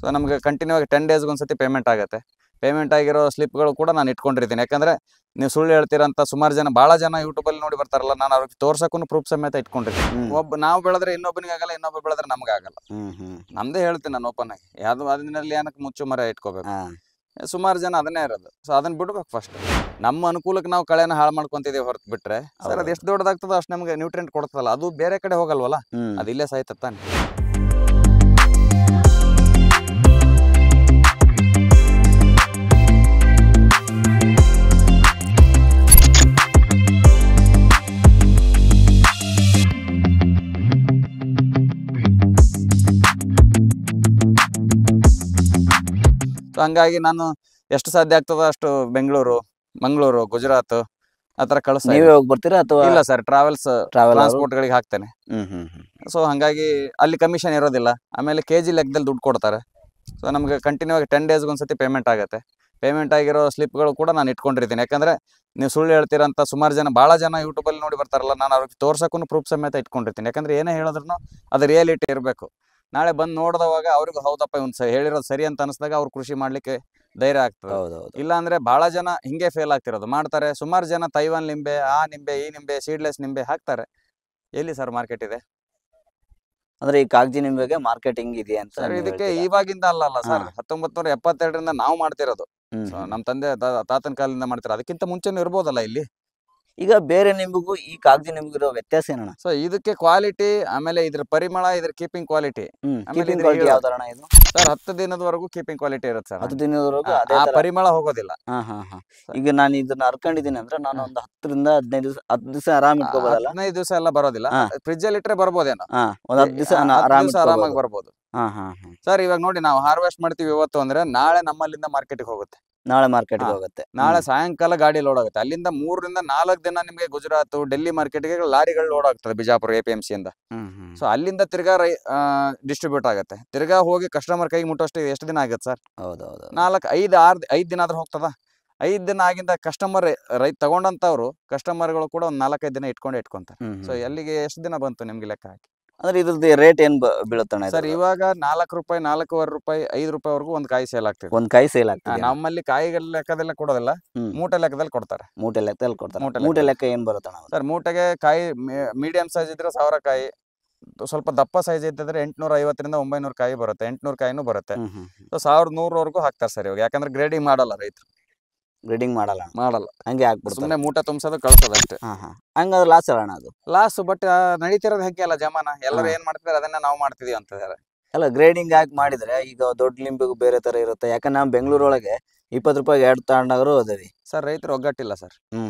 So ನಮಗೆ continue ಆಗಿ 10 ಡೇಸ್ಗೆ ಒಂದ್ಸತಿ ಪೇಮೆಂಟ್ ಆಗುತ್ತೆ. ಪೇಮೆಂಟ್ ಆಗಿರೋ ಸ್ಲಿಪ್ಗಳು ಕೂಡ ನಾನು ಇಟ್ಕೊಂಡಿರ್ತೀನಿ. ಯಾಕಂದ್ರೆ ನೀವು ಸುಳ್ಳು ಹೇಳ್ತೀರಂತ ಸುಮಾರು ಜನ, ಭಾಳ ಜನ ಯೂಟ್ಯೂಬಲ್ಲಿ ನೋಡಿ ಬರ್ತಾರಲ್ಲ, ನಾನು ಅವ್ರಿಗೆ ತೋರ್ಸಕ್ಕೂ ಪ್ರೂಫ್ ಸಮೇತ ಇಟ್ಕೊಂಡಿರ್ತೀನಿ. ನಾವು ಬೆಳೆದ್ರೆ ಇನ್ನೊಬ್ಬನಿಗೆ ಆಗಲ್ಲ, ಇನ್ನೊಬ್ಬ ಬೆಳೆದ್ರೆ ನಮ್ಗೆ ಆಗಲ್ಲ. ನಮ್ದೇ ಹೇಳ್ತೀನಿ ನಾನು ಓಪನ್ ಆಗಿ. ಯಾವ್ದು ಅದನ್ನಲ್ಲಿ ಏನಕ್ಕೆ ಮುಚ್ಚು ಮರ ಇಟ್ಕೋಬೇಕು. ಸುಮಾರು ಜನ ಅದನ್ನೇ ಇರೋದು. ಸೊ ಅದನ್ನ ಬಿಡ್ಬೇಕು ಫಸ್ಟ್. ನಮ್ಮ ಅನುಕೂಲಕ್ಕೆ ನಾವು ಕಳೆನ ಹಾಳು ಮಾಡ್ಕೊಂತಿದೀವಿ ಹೊರತು ಬಿಟ್ರೆ ಸರ್ ಅದು ಎಷ್ಟು ದೊಡ್ಡದಾಗ್ತದೋ ಅಷ್ಟು ನಮ್ಗೆ ನ್ಯೂಟ್ರಿಯೆಂಟ್ ಕೊಡ್ತದಲ್ಲ, ಅದು ಬೇರೆ ಕಡೆ ಹೋಗಲ್ವಲ್ಲ, ಅದು ಇಲ್ಲೇ ಸಾಯ್ತಾನೆ. ಸೊ ಹಂಗಾಗಿ ನಾನು ಎಷ್ಟು ಸಾಧ್ಯ ಆಗ್ತದೋ ಅಷ್ಟು ಬೆಂಗಳೂರು, ಮಂಗಳೂರು, ಗುಜರಾತ್ ಆ ಥರ ಕಳಿಸ್ತಾ. ನೀವೇ ಹೋಗಿ ಬರ್ತೀರಾ ಅಥವಾ? ಇಲ್ಲ ಸರ್, ಟ್ರಾನ್ಸ್ಪೋರ್ಟ್ಗಳಿಗೆ ಹಾಕ್ತೇನೆ. ಸೊ ಹಂಗಾಗಿ ಅಲ್ಲಿ ಕಮಿಷನ್ ಇರೋದಿಲ್ಲ. ಆಮೇಲೆ ಕೆಜಿ ಲೆಕ್ಕದಲ್ಲಿ ದುಡ್ಡು ಕೊಡ್ತಾರೆ. ಸೊ ನಮಗೆ ಕಂಟಿನ್ಯೂ ಆಗಿ 10 ಡೇಸ್ಗೆ ಒಂದ್ಸತಿ ಪೇಮೆಂಟ್ ಆಗುತ್ತೆ. ಪೇಮೆಂಟ್ ಆಗಿರೋ ಸ್ಲಿಪ್ಗಳು ಕೂಡ ನಾನು ಇಟ್ಕೊಂಡಿರ್ತೀನಿ. ಯಾಕಂದ್ರೆ ನೀವು ಸುಳ್ಳು ಹೇಳ್ತೀರಂತ ಸುಮಾರು ಜನ, ಭಾಳ ಜನ ಯೂಟ್ಯೂಬಲ್ಲಿ ನೋಡಿ ಬರ್ತಾರಲ್ಲ, ನಾನು ಅವ್ರಿಗೆ ತೋರ್ಸಕ್ಕೂ ಪ್ರೂಫ್ ಸಮೇತ ಇಟ್ಕೊಂಡಿರ್ತೀನಿ. ಯಾಕಂದ್ರೆ ಏನೇ ಹೇಳಿದ್ರು ಅದು ರಿಯಾಲಿಟಿ ಇರಬೇಕು. ನಾಳೆ ಬಂದು ನೋಡಿದವಾಗ ಅವ್ರಿಗೂ ಹೌದಪ್ಪ ಇವ್ನು ಹೇಳಿರೋದು ಸರಿ ಅಂತ ಅನಿಸಿದಾಗ ಅವ್ರು ಕೃಷಿ ಮಾಡ್ಲಿಕ್ಕೆ ಧೈರ್ಯ ಆಗ್ತದೆ. ಇಲ್ಲ ಅಂದ್ರೆ ಬಹಳ ಜನ ಹಿಂಗೆ ಫೇಲ್ ಆಗ್ತಿರೋದು. ಮಾಡ್ತಾರೆ ಸುಮಾರು ಜನ ತೈವಾನ್ ನಿಂಬೆ, ಆ ನಿಂಬೆ, ಈ ನಿಂಬೆ, ಸೀಡ್ಲೆಸ್ ನಿಂಬೆ ಹಾಕ್ತಾರೆ. ಎಲ್ಲಿ ಸರ್ ಮಾರ್ಕೆಟ್ ಇದೆ? ಅಂದ್ರೆ ಈ ಕಾಗಜಿ ನಿಂಬೆಗೆ ಮಾರ್ಕೆಟಿಂಗ್ ಇದೆಯಾ ಅಂತ ಸರ್? ಇದಕ್ಕೆ ಇವಾಗಿಂದ ಅಲ್ಲ ಸರ್, 1972ರಿಂದ ನಾವು ಮಾಡ್ತಿರೋದು. ನಮ್ಮ ತಂದೆ ತಾತನ ಕಾಲದಿಂದ ಮಾಡ್ತಿರೋದು. ಅದಕ್ಕಿಂತ ಮುಂಚೆನೂ ಇರ್ಬೋದಲ್ಲ ಇಲ್ಲಿ. ಈಗ ಬೇರೆ ನಿಂಬೆಗೂ ಈ ಕಾಗಜಿ ನಿಂಬೆಗಿರೋ ವ್ಯತ್ಯಾಸ ಏನಣ್ಣ? ಸೊ ಇದಕ್ಕೆ ಕ್ವಾಲಿಟಿ, ಆಮೇಲೆ ಇದ್ರ ಪರಿಮಳ, ಇದ್ರ ಕೀಪಿಂಗ್ ಕ್ವಾಲಿಟಿ. ಇದು ಸರ್ 10 ದಿನದವರೆಗೂ ಕೀಪಿಂಗ್ ಕ್ವಾಲಿಟಿ ಇರುತ್ತೆ ಸರ್. 10 ದಿನದವರೆಗೂ ಆ ಪರಿಮಳ ಹೋಗೋದಿಲ್ಲ. ಈಗ ನಾನು ಇದನ್ನ ಅರ್ಕೊಂಡಿದ್ದೀನಿ ಅಂದ್ರೆ ನಾನು ಒಂದು 10 ರಿಂದ 15 ದಿವಸ, 10 ದಿವಸ ಆರಾಮ್ ಇಟ್ಕೋಬಹುದಲ್ಲ? 15 ದಿವಸ ಎಲ್ಲ ಬರೋದಿಲ್ಲ, ಫ್ರಿಜ್ ಅಲ್ಲಿ ಇಟ್ಟರೆ ಬರ್ಬೋದೇನೋ. ಒಂದ್ 10 ದಿವಸ ಆರಾಮಾಗಿ ಬರ್ಬೋದು. ಸರ್ ಇವಾಗ ನೋಡಿ, ನಾವು ಹಾರ್ವೆಸ್ಟ್ ಮಾಡ್ತೀವಿ ಇವತ್ತು ಅಂದ್ರೆ ನಾಳೆ ನಮ್ಮಲ್ಲಿಂದ ಮಾರ್ಕೆಟ್ಗೆ ಹೋಗುತ್ತೆ. ನಾಳೆ ಮಾರ್ಕೆಟ್ಗೆ ಹೋಗುತ್ತೆ. ನಾಳೆ ಸಾಯಂಕಾಲ ಗಾಡಿ ಲೋಡ್ ಆಗುತ್ತೆ. ಅಲ್ಲಿಂದ 3 ರಿಂದ 4 ದಿನ ನಿಮಗೆ ಗುಜರಾತ್, ಡೆಲ್ಲಿ ಮಾರ್ಕೆಟ್ಗೆ ಲಾರಿಗಳು ಲೋಡ್ ಆಗ್ತದೆ, ಬಿಜಾಪುರ APMC ಇಂದ. ಸೊ ಅಲ್ಲಿಂದ ತಿರ್ಗಾ ಡಿಸ್ಟ್ರಿಬ್ಯೂಟ್ ಆಗುತ್ತೆ. ತಿರ್ಗಾ ಹೋಗಿ ಕಸ್ಟಮರ್ ಕೈಗೆ ಮುಟ್ಟೋಷ್ಟು ಎಷ್ಟು ದಿನ ಆಗುತ್ತೆ ಸರ್? 5 ದಿನ ಆದ್ರೂ ಹೋಗ್ತದ? 5 ದಿನ ಆಗಿಂದ ಕಸ್ಟಮರ್ ತಗೊಂಡಂತವ್ರು ಕಸ್ಟಮರ್ಗಳು ಕೂಡ ಒಂದು 4-5 ದಿನ ಇಟ್ಕೊಂತಾರೆ. ಸೊ ಎಲ್ಲಿಗೆ ಎಷ್ಟು ದಿನ ಬಂತು ನಿಮ್ಗೆ ಲೆಕ್ಕ ಹಾಕಿ. ಅಂದ್ರೆ ಇದ್ರದ್ದು ರೇಟ್ ಏನ್ ಬೀಳುತ್ತಣ್ಣ ಸರ್? ಇವಾಗ 4 ರೂಪಾಯಿ, 4.25 ರೂಪಾಯಿ, 5 ರೂಪಾಯಿವರೆಗೂ ಒಂದು ಕಾಯಿ ಸೇಲ್ ಆಗ್ತದೆ. ಒಂದ್ ಕಾಯಿ ಸೇಲ್ ಆಗ್ತದೆ. ನಮ್ಮಲ್ಲಿ ಕಾಯಿಗಳ ಲೆಕ್ಕದಲ್ಲ ಕೊಡೋದಿಲ್ಲ, ಮೂಟೆ ಲೆಕ್ಕದಲ್ಲಿ ಕೊಡ್ತಾರೆ. ಮೂಟೆ ಲೆಕ್ಕದಲ್ಲಿ ಕೊಡ್ತಾರೆ. ಮೂಟೆ ಲೆಕ್ಕ ಏನ್ ಬರುತ್ತಣ್ಣ ಸರ್? ಮೂಟೆಗೆ ಕಾಯಿ ಮೀಡಿಯಂ ಸೈಜ್ ಇದ್ರೆ 1000 ಕಾಯಿ, ಸ್ವಲ್ಪ ದಪ್ಪ ಸೈಜ್ ಇದ್ದಿದ್ರೆ 850 ರಿಂದ 900 ಕಾಯಿ ಬರುತ್ತೆ. 800 ಕಾಯಿನೂ ಬರುತ್ತೆ. ಸೊ 1100ವರೆಗೂ ಹಾಕ್ತಾರೆ ಸರ್ ಇವಾಗ. ಯಾಕಂದ್ರೆ ಗ್ರೇಡಿಂಗ್ ಮಾಡಲ್ಲ ರೈತರು. ಗ್ರೇಡಿಂಗ್ ಮಾಡಲ್ಲ ಹಂಗೆ ಹಾಕ್ಬಿಡ್ತಾರೆ. ಸುಮ್ಮನೆ ಮೂಟೆ ತುಂಬಿಸೋದು ಕಳ್ಸೋದು ಅಷ್ಟೇ. ಹಂಗಾದ್ರೆ ಲಾಸ್ ಅಲ್ಲ ಅದು? ಲಾಸ್, ಬಟ್ ನಡೀತಿರೋದು ಹೆಂಗೆ ಅಲ್ಲ ಜಮಾನ. ಎಲ್ಲರೂ ಏನ್ ಮಾಡ್ತಿದಾರೆ ಅದನ್ನ ನಾವು ಮಾಡ್ತಿದೀವಿ ಅಂತಿದ್ದಾರೆ. ಅಲ್ಲ, ಗ್ರೇಡಿಂಗ್ ಹಾಕಿ ಮಾಡಿದ್ರೆ ಈಗ ದೊಡ್ಡ ಲಿಂಬಿಗೂ ಬೇರೆ ತರ ಇರುತ್ತೆ. ಯಾಕಂದ್ರೆ ನಾವು ಬೆಂಗಳೂರೊಳಗೆ 20 ರೂಪಾಯಿಗೆ 2 ತಗೊಂಡಾದ್ರು ಅದೇವಿ ಸರ್. ರೈತರು ಒಗ್ಗಟ್ಟಿಲ್ಲ ಸರ್.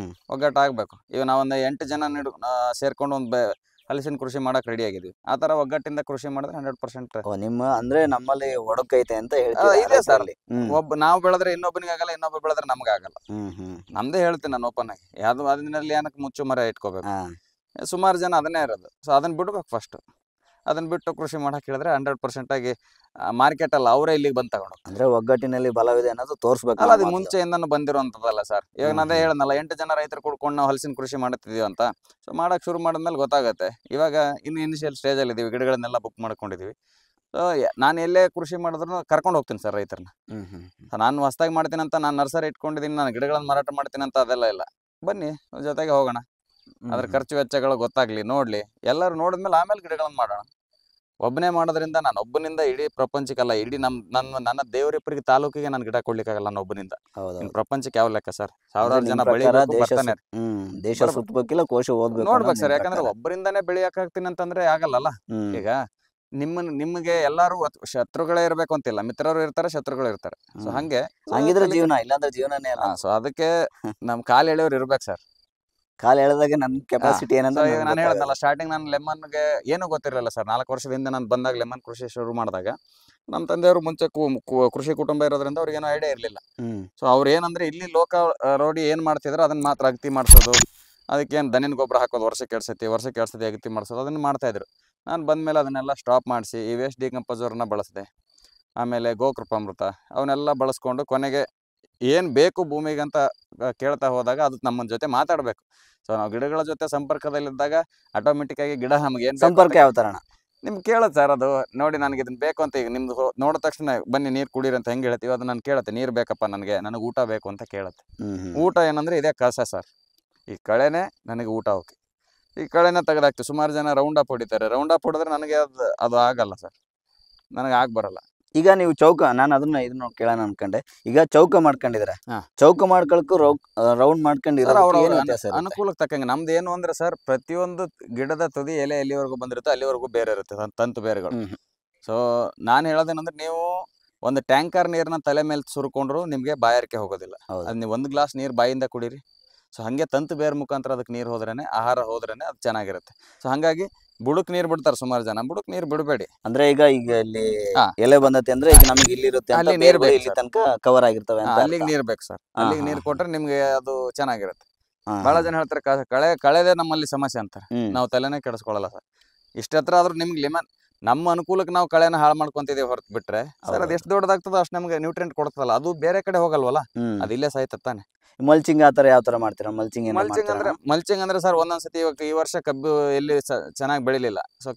ಒಗ್ಗಟ್ಟು ಆಗ್ಬೇಕು. ಈಗ ನಾವೊಂದು 8 ಜನ ಸೇರ್ಕೊಂಡು ಒಂದು ಹಲಸಿನ ಕೃಷಿ ಮಾಡಕ್ ರೆಡಿ ಆಗಿದ್ವಿ. ಆ ತರ ಒಗ್ಗಟ್ಟಿಂದ ಕೃಷಿ ಮಾಡಿದ್ರೆ 100%. ನಿಮ್ಮ ಅಂದ್ರೆ ನಮ್ಮಲ್ಲಿ ಒಡಕೈತೆ ಅಂತ ಹೇಳ್ತೀವಿ ಸರ್. ನಾವು ಬೆಳೆದ್ರೆ ಇನ್ನೊಬ್ಬನಿಗೆ ಆಗಲ್ಲ, ಇನ್ನೊಬ್ಬ ಬೆಳೆದ್ರೆ ನಮ್ಗೆ ಆಗಲ್ಲ. ನಮ್ದೇ ಹೇಳ್ತೀನಿ ನಾನು ಓಪನ್ ಆಗಿ. ಯಾವ್ದು ಅದನ್ನಲ್ಲಿ ಏನಕ್ಕೆ ಮುಚ್ಚು ಮರ ಇಟ್ಕೋಬೇಕು. ಸುಮಾರು ಜನ ಅದನ್ನೇ ಇರೋದು. ಸೊ ಅದನ್ನ ಬಿಡ್ಬೇಕು ಫಸ್ಟ್. ಅದನ್ನ ಬಿಟ್ಟು ಕೃಷಿ ಮಾಡಕ್ ಹೇಳಿದ್ರೆ 100% ಆಗಿ ಮಾರ್ಕೆಟ್ ಅಲ್ಲ, ಅವರೇ ಇಲ್ಲಿಗೆ ಬಂದು ತಗೊಂಡು. ಅಂದ್ರೆ ಒಗ್ಗಟ್ಟಿನಲ್ಲಿ ಬಲವಿದೆ ಅನ್ನೋದು ತೋರಿಸ್ಬೇಕು. ಅಲ್ಲ, ಅದು ಮುಂಚೆಯಿಂದನೂ ಬಂದಿರುವಂತದಲ್ಲ ಸರ್. ಇವಾಗ ನಾನೇ ಹೇಳನಲ್ಲ, 8 ಜನ ರೈತರು ಕೂಡ್ಕೊಂಡು ನಾವು ಹಲಸಿನ ಕೃಷಿ ಮಾಡ್ತಿದೀವಿ ಅಂತ. ಸೊ ಮಾಡಕ್ ಶುರು ಮಾಡಿದ್ಮೇಲೆ ಗೊತ್ತಾಗುತ್ತೆ. ಇವಾಗ ಇನ್ನು ಇನಿಷಿಯಲ್ ಸ್ಟೇಜ್ ಅಲ್ಲಿ ಇದೀವಿ, ಗಿಡಗಳನ್ನೆಲ್ಲ ಬುಕ್ ಮಾಡ್ಕೊಂಡಿದೀವಿ. ಸೊ ನಾನು ಎಲ್ಲೇ ಕೃಷಿ ಮಾಡಿದ್ರು ಕರ್ಕೊಂಡು ಹೋಗ್ತೀನಿ ಸರ್ ರೈತರನ್ನ. ನಾನು ಹೊಸದಾಗಿ ಮಾಡ್ತೀನಿ ಅಂತ ನಾನು ನರ್ಸರಿ ಇಟ್ಕೊಂಡಿದ್ದೀನಿ, ನಾನು ಗಿಡಗಳನ್ನ ಮಾರಾಟ ಮಾಡ್ತೀನಿ ಅಂತ ಅದೆಲ್ಲ ಇಲ್ಲ. ಬನ್ನಿ ಜೊತೆಗೆ ಹೋಗೋಣ, ಅದ್ರ ಖರ್ಚು ವೆಚ್ಚಗಳು ಗೊತ್ತಾಗ್ಲಿ, ನೋಡ್ಲಿ. ಎಲ್ಲರೂ ನೋಡಿದ್ಮೇಲೆ ಆಮೇಲೆ ಗಿಡಗಳನ್ನ ಮಾಡೋಣ. ಒಬ್ಬನೇ ಮಾಡೋದ್ರಿಂದ, ನಾನು ಒಬ್ಬನಿಂದ ಇಡೀ ಪ್ರಪಂಚಕ್ಕಲ್ಲ, ಇಡೀ ನನ್ನ ದೇವರಿಬ್ಬರಿಗೆ ತಾಲೂಕಿಗೆ ನಾನು ಗಿಡ ಕೊಡ್ಲಿಕ್ಕಾಗಲ್ಲ ನಾನು ಒಬ್ಬನಿಂದ. ಪ್ರಪಂಚಕ್ಕೆ ಯಾವ ಲೆಕ್ಕ ಸರ್? ಸಾವಿರಾರು ಜನ ಬರ್ತಾನೆ. ದೇಶ ಸುತ್ತಬೇಕಿಲ್ಲ, ಕೋಶ ಓದ್ಬೇಕು, ನೋಡ್ಬೇಕು ಸರ್. ಯಾಕಂದ್ರೆ ಒಬ್ಬರಿಂದಾನೇ ಬೆಳೆಯಕ್ ಆಗ್ತೀನಿ ಅಂತಂದ್ರೆ ಆಗಲ್ಲ. ಈಗ ನಿಮ್ಗೆ ಎಲ್ಲಾರು ಶತ್ರುಗಳೇ ಇರ್ಬೇಕು ಅಂತಿಲ್ಲ, ಮಿತ್ರರು ಇರ್ತಾರೆ, ಶತ್ರುಗಳು ಇರ್ತಾರೆ. ಸೊ ಹಂಗಿದ್ರೆ ಜೀವನ, ಇಲ್ಲಾಂದ್ರೆ ಜೀವನನೇ ಅಲ್ಲ. ಸೊ ಅದಕ್ಕೆ ನಮ್ ಕಾಲ್ ಎಳೆಯೋರು ಇರ್ಬೇಕು ಸರ್. ಕಾಲ್ ಎಳೆದಾಗ ನನ್ ಕೆಪಾಸಿಟಿ ಏನಂತ ನಾನು ಹೇಳದ್ನಲ್ಲ, ಸ್ಟಾರ್ಟಿಂಗ್ ನಾನು ಲೆಮನ್ಗೆ ಏನೂ ಗೊತ್ತಿರಲಿಲ್ಲ ಸರ್. 4 ವರ್ಷದಿಂದ ನಾನು ಬಂದಾಗ ಲೆಮನ್ ಕೃಷಿ ಶುರು ಮಾಡಿದಾಗ ನಮ್ಮ ತಂದೆಯವರು ಮುಂಚೆ ಕೃಷಿ ಕುಟುಂಬ ಇರೋದ್ರಿಂದ ಅವ್ರಿಗೆ ಏನೋ ಐಡಿಯಾ ಇರಲಿಲ್ಲ. ಸೊ ಅವ್ರು ಏನಂದ್ರೆ ಇಲ್ಲಿ ರೋಡಿ ಏನ್ ಮಾಡ್ತಿದ್ರು ಅದನ್ನ ಮಾತ್ರ ಅಗತಿ ಮಾಡಿಸೋದು, ಅದಕ್ಕೇನು ದನಿನ ಗೊಬ್ಬರ ಹಾಕೋದು, ವರ್ಷಕ್ಕೆ 2 ಸತಿ ಅಗತಿ ಮಾಡಿಸೋದು, ಅದನ್ನ ಮಾಡ್ತಾ ಇದ್ರು. ನಾನು ಬಂದ್ಮೇಲೆ ಅದನ್ನೆಲ್ಲ ಸ್ಟಾಪ್ ಮಾಡಿಸಿ ಈ ವೇಸ್ಟ್ ಡಿಕಂಪೋಸರ್ನ ಬಳಸಿದೆ. ಆಮೇಲೆ ಗೋಕೃಪಾಮೃತ ಅವನ್ನೆಲ್ಲ ಬಳಸ್ಕೊಂಡು ಕೊನೆಗೆ ಏನು ಬೇಕು ಭೂಮಿಗೆ ಅಂತ ಕೇಳ್ತಾ ಹೋದಾಗ ಅದು ನಮ್ಮ ಜೊತೆ ಮಾತಾಡಬೇಕು. ಸೊ ನಾವು ಗಿಡಗಳ ಜೊತೆ ಸಂಪರ್ಕದಲ್ಲಿದ್ದಾಗ ಆಟೋಮೆಟಿಕ್ ಆಗಿ ಗಿಡ ನಮ್ಗೆ ಏನು ಸಂಪರ್ಕ ಯಾವ ತರ ನಿಮ್ಗೆ ಕೇಳತ್ತೆ ಸರ್ ಅದು. ನೋಡಿ ನನಗೆ ಇದನ್ನ ಬೇಕು ಅಂತ ಈಗ ನಿಮ್ದು ನೋಡಿದ ತಕ್ಷಣ ಬನ್ನಿ ನೀರು ಕುಡೀರಿ ಅಂತ ಹೆಂಗೆ ಹೇಳ್ತೀವಿ ಅದು ನಾನು ಕೇಳುತ್ತೆ. ನೀರು ಬೇಕಪ್ಪ ನನಗೆ ಊಟ ಬೇಕು ಅಂತ ಕೇಳುತ್ತೆ. ಊಟ ಏನಂದ್ರೆ ಇದೇ ಕಸ ಸರ್. ಈ ಕಳೆನೇ ನನಗೆ ಊಟ ಹೋಗಿ ಈ ಕಳೆನ ತೆಗೆದಾಕ್ತೀವಿ. ಸುಮಾರು ಜನ ರೌಂಡ್ ಅಪ್ ಹೊಡಿತಾರೆ. ರೌಂಡ್ ಅಪ್ ಹೊಡೆದ್ರೆ ನನಗೆ ಅದು ಆಗಲ್ಲ ಸರ್, ನನಗೆ ಬರಲ್ಲ. ಈಗ ನೀವು ಚೌಕ, ನಾನು ಇದನ್ನ ಕೇಳೋಣ ಅನ್ಕೊಂಡೆ. ಈಗ ಚೌಕ ಮಾಡ್ಕೊಂಡಿದ್ರೆ ಹಾ. ಚೌಕ ಮಾಡ್ಕೊಳಕ್ಕೂ ರೌಂಡ್ ಮಾಡ್ಕೊಂಡಿರೋ ಏನು ವ್ಯತ್ಯಾಸ ಇರುತ್ತೆ? ಅನುಕೂಲಕ್ಕೆ ತಕ್ಕಂಗೆ ನಮ್ದು ಏನು ಅಂದ್ರೆ ಸರ್, ಪ್ರತಿಯೊಂದು ಗಿಡದ ತುದಿ ಎಲೆ ಎಲ್ಲಿವರೆಗೂ ಬಂದಿರುತ್ತೆ ಅಲ್ಲಿವರೆಗೂ ಬೇರೆ ಇರುತ್ತೆ ತಂತು ಬೇರೆಗಳು. ಸೊ ನಾನು ಹೇಳೋದೇನಂದ್ರೆ, ನೀವು ಒಂದು ಟ್ಯಾಂಕರ್ ನೀರನ್ನ ತಲೆ ಮೇಲೆ ಸುರ್ಕೊಂಡ್ರು ನಿಮಗೆ ಬಾಯಾರಿಕೆ ಹೋಗೋದಿಲ್ಲ. ಅದು ನೀವು ಒಂದು ಗ್ಲಾಸ್ ನೀರು ಬಾಯಿಂದ ಕುಡೀರಿ. ಸೊ ಹಾಗೆ ತಂತು ಬೇರೆ ಮುಖಾಂತರ ಅದಕ್ಕೆ ನೀರು ಹೋದ್ರೇನೆ, ಆಹಾರ ಹೋದ್ರೇನೆ ಅದು ಚೆನ್ನಾಗಿರುತ್ತೆ. ಸೊ ಹಾಗಾಗಿ ಬುಡಕ್ ನೀರು ಬಿಡ್ತಾರೆ ಸುಮಾರು ಜನ. ಬುಡಕ್ ನೀರು ಬಿಡಬೇಡಿ. ಅಂದ್ರೆ ಈಗ ಇಲ್ಲಿ ಹಾ. ಎಲೆ ಬಂದತೆ ಅಂದ್ರೆ ಈಗ ನಮಗೆ ಇಲ್ಲಿರುತ್ತೆ ಅಂತ ಅಲ್ಲಿ ಬೇರೆ ನೀರು ಬೇಕು ಇಲ್ಲಿ ಸರ್. ತನಕ ಕವರ್ ಆಗಿರ್ತವೆ ಅಂತ ಅಲ್ಲಿಗೆ ನೀರು ಬೇಕು ಸರ್. ಅಲ್ಲಿಗೆ ನೀರು ಕೊಟ್ರೆ ನಿಮ್ಗೆ ಅದು ಚೆನ್ನಾಗಿರುತ್ತೆ. ಹಾ, ಬಹಳ ಹಾ. ಜನ ಹೇಳ್ತಾರೆ ಕಳೆದೇ ನಮ್ಮಲ್ಲಿ ಸಮಸ್ಯೆ ಅಂತಾರೆ. ಹ್ಮ್. ನಾವು ತಲೆನೇ ಕೆಡಿಸ್ಕೊಳ್ಳಲ್ಲ ಸರ್. ಇಷ್ಟತ್ರ ಆದ್ರೂ ನಿಮ್ಗೆ ನಮ್ಮ ಅನುಕೂಲಕ್ಕೆ ನಾವು ಕಳೆನ ಹಾಳು ಮಾಡ್ಕೊಂತಿದ್ದೀವಿ ಹೊರತು ಬಿಟ್ರೆ ಸರ್, ಅದು ಹೌದು. ಎಷ್ಟು ದೊಡ್ಡದಾಗ್ತದೋ ಅಷ್ಟು ನಮ್ಗೆ ನ್ಯೂಟ್ರಿಯೆಂಟ್ ಕೊಡ್ತದಲ್ಲ, ಅದು ಬೇರೆ ಕಡೆ ಹೋಗಲ್ವಲ್ಲ, ಅದು ಇಲ್ಲೇ ಸಾಯ್ತಾನೆ. ಮಲ್ಚಿಂಗ್ ಆತರ ಯಾವ ತರ ಮಾಡ್ತೀರಾ? ಮಲ್ಚಿಂಗ್ ಮಲ್ಚಿಂಗ್ ಅಂದ್ರೆ ಸರ್, ಒಂದೊಂದ್ಸತಿ ಇವಾಗ ಈ ವರ್ಷ ಕಬ್ಬು ಎಲ್ಲಿ ಚೆನ್ನಾಗಿ ಬೆಳಿಲಿಲ್ಲ. ಸೊ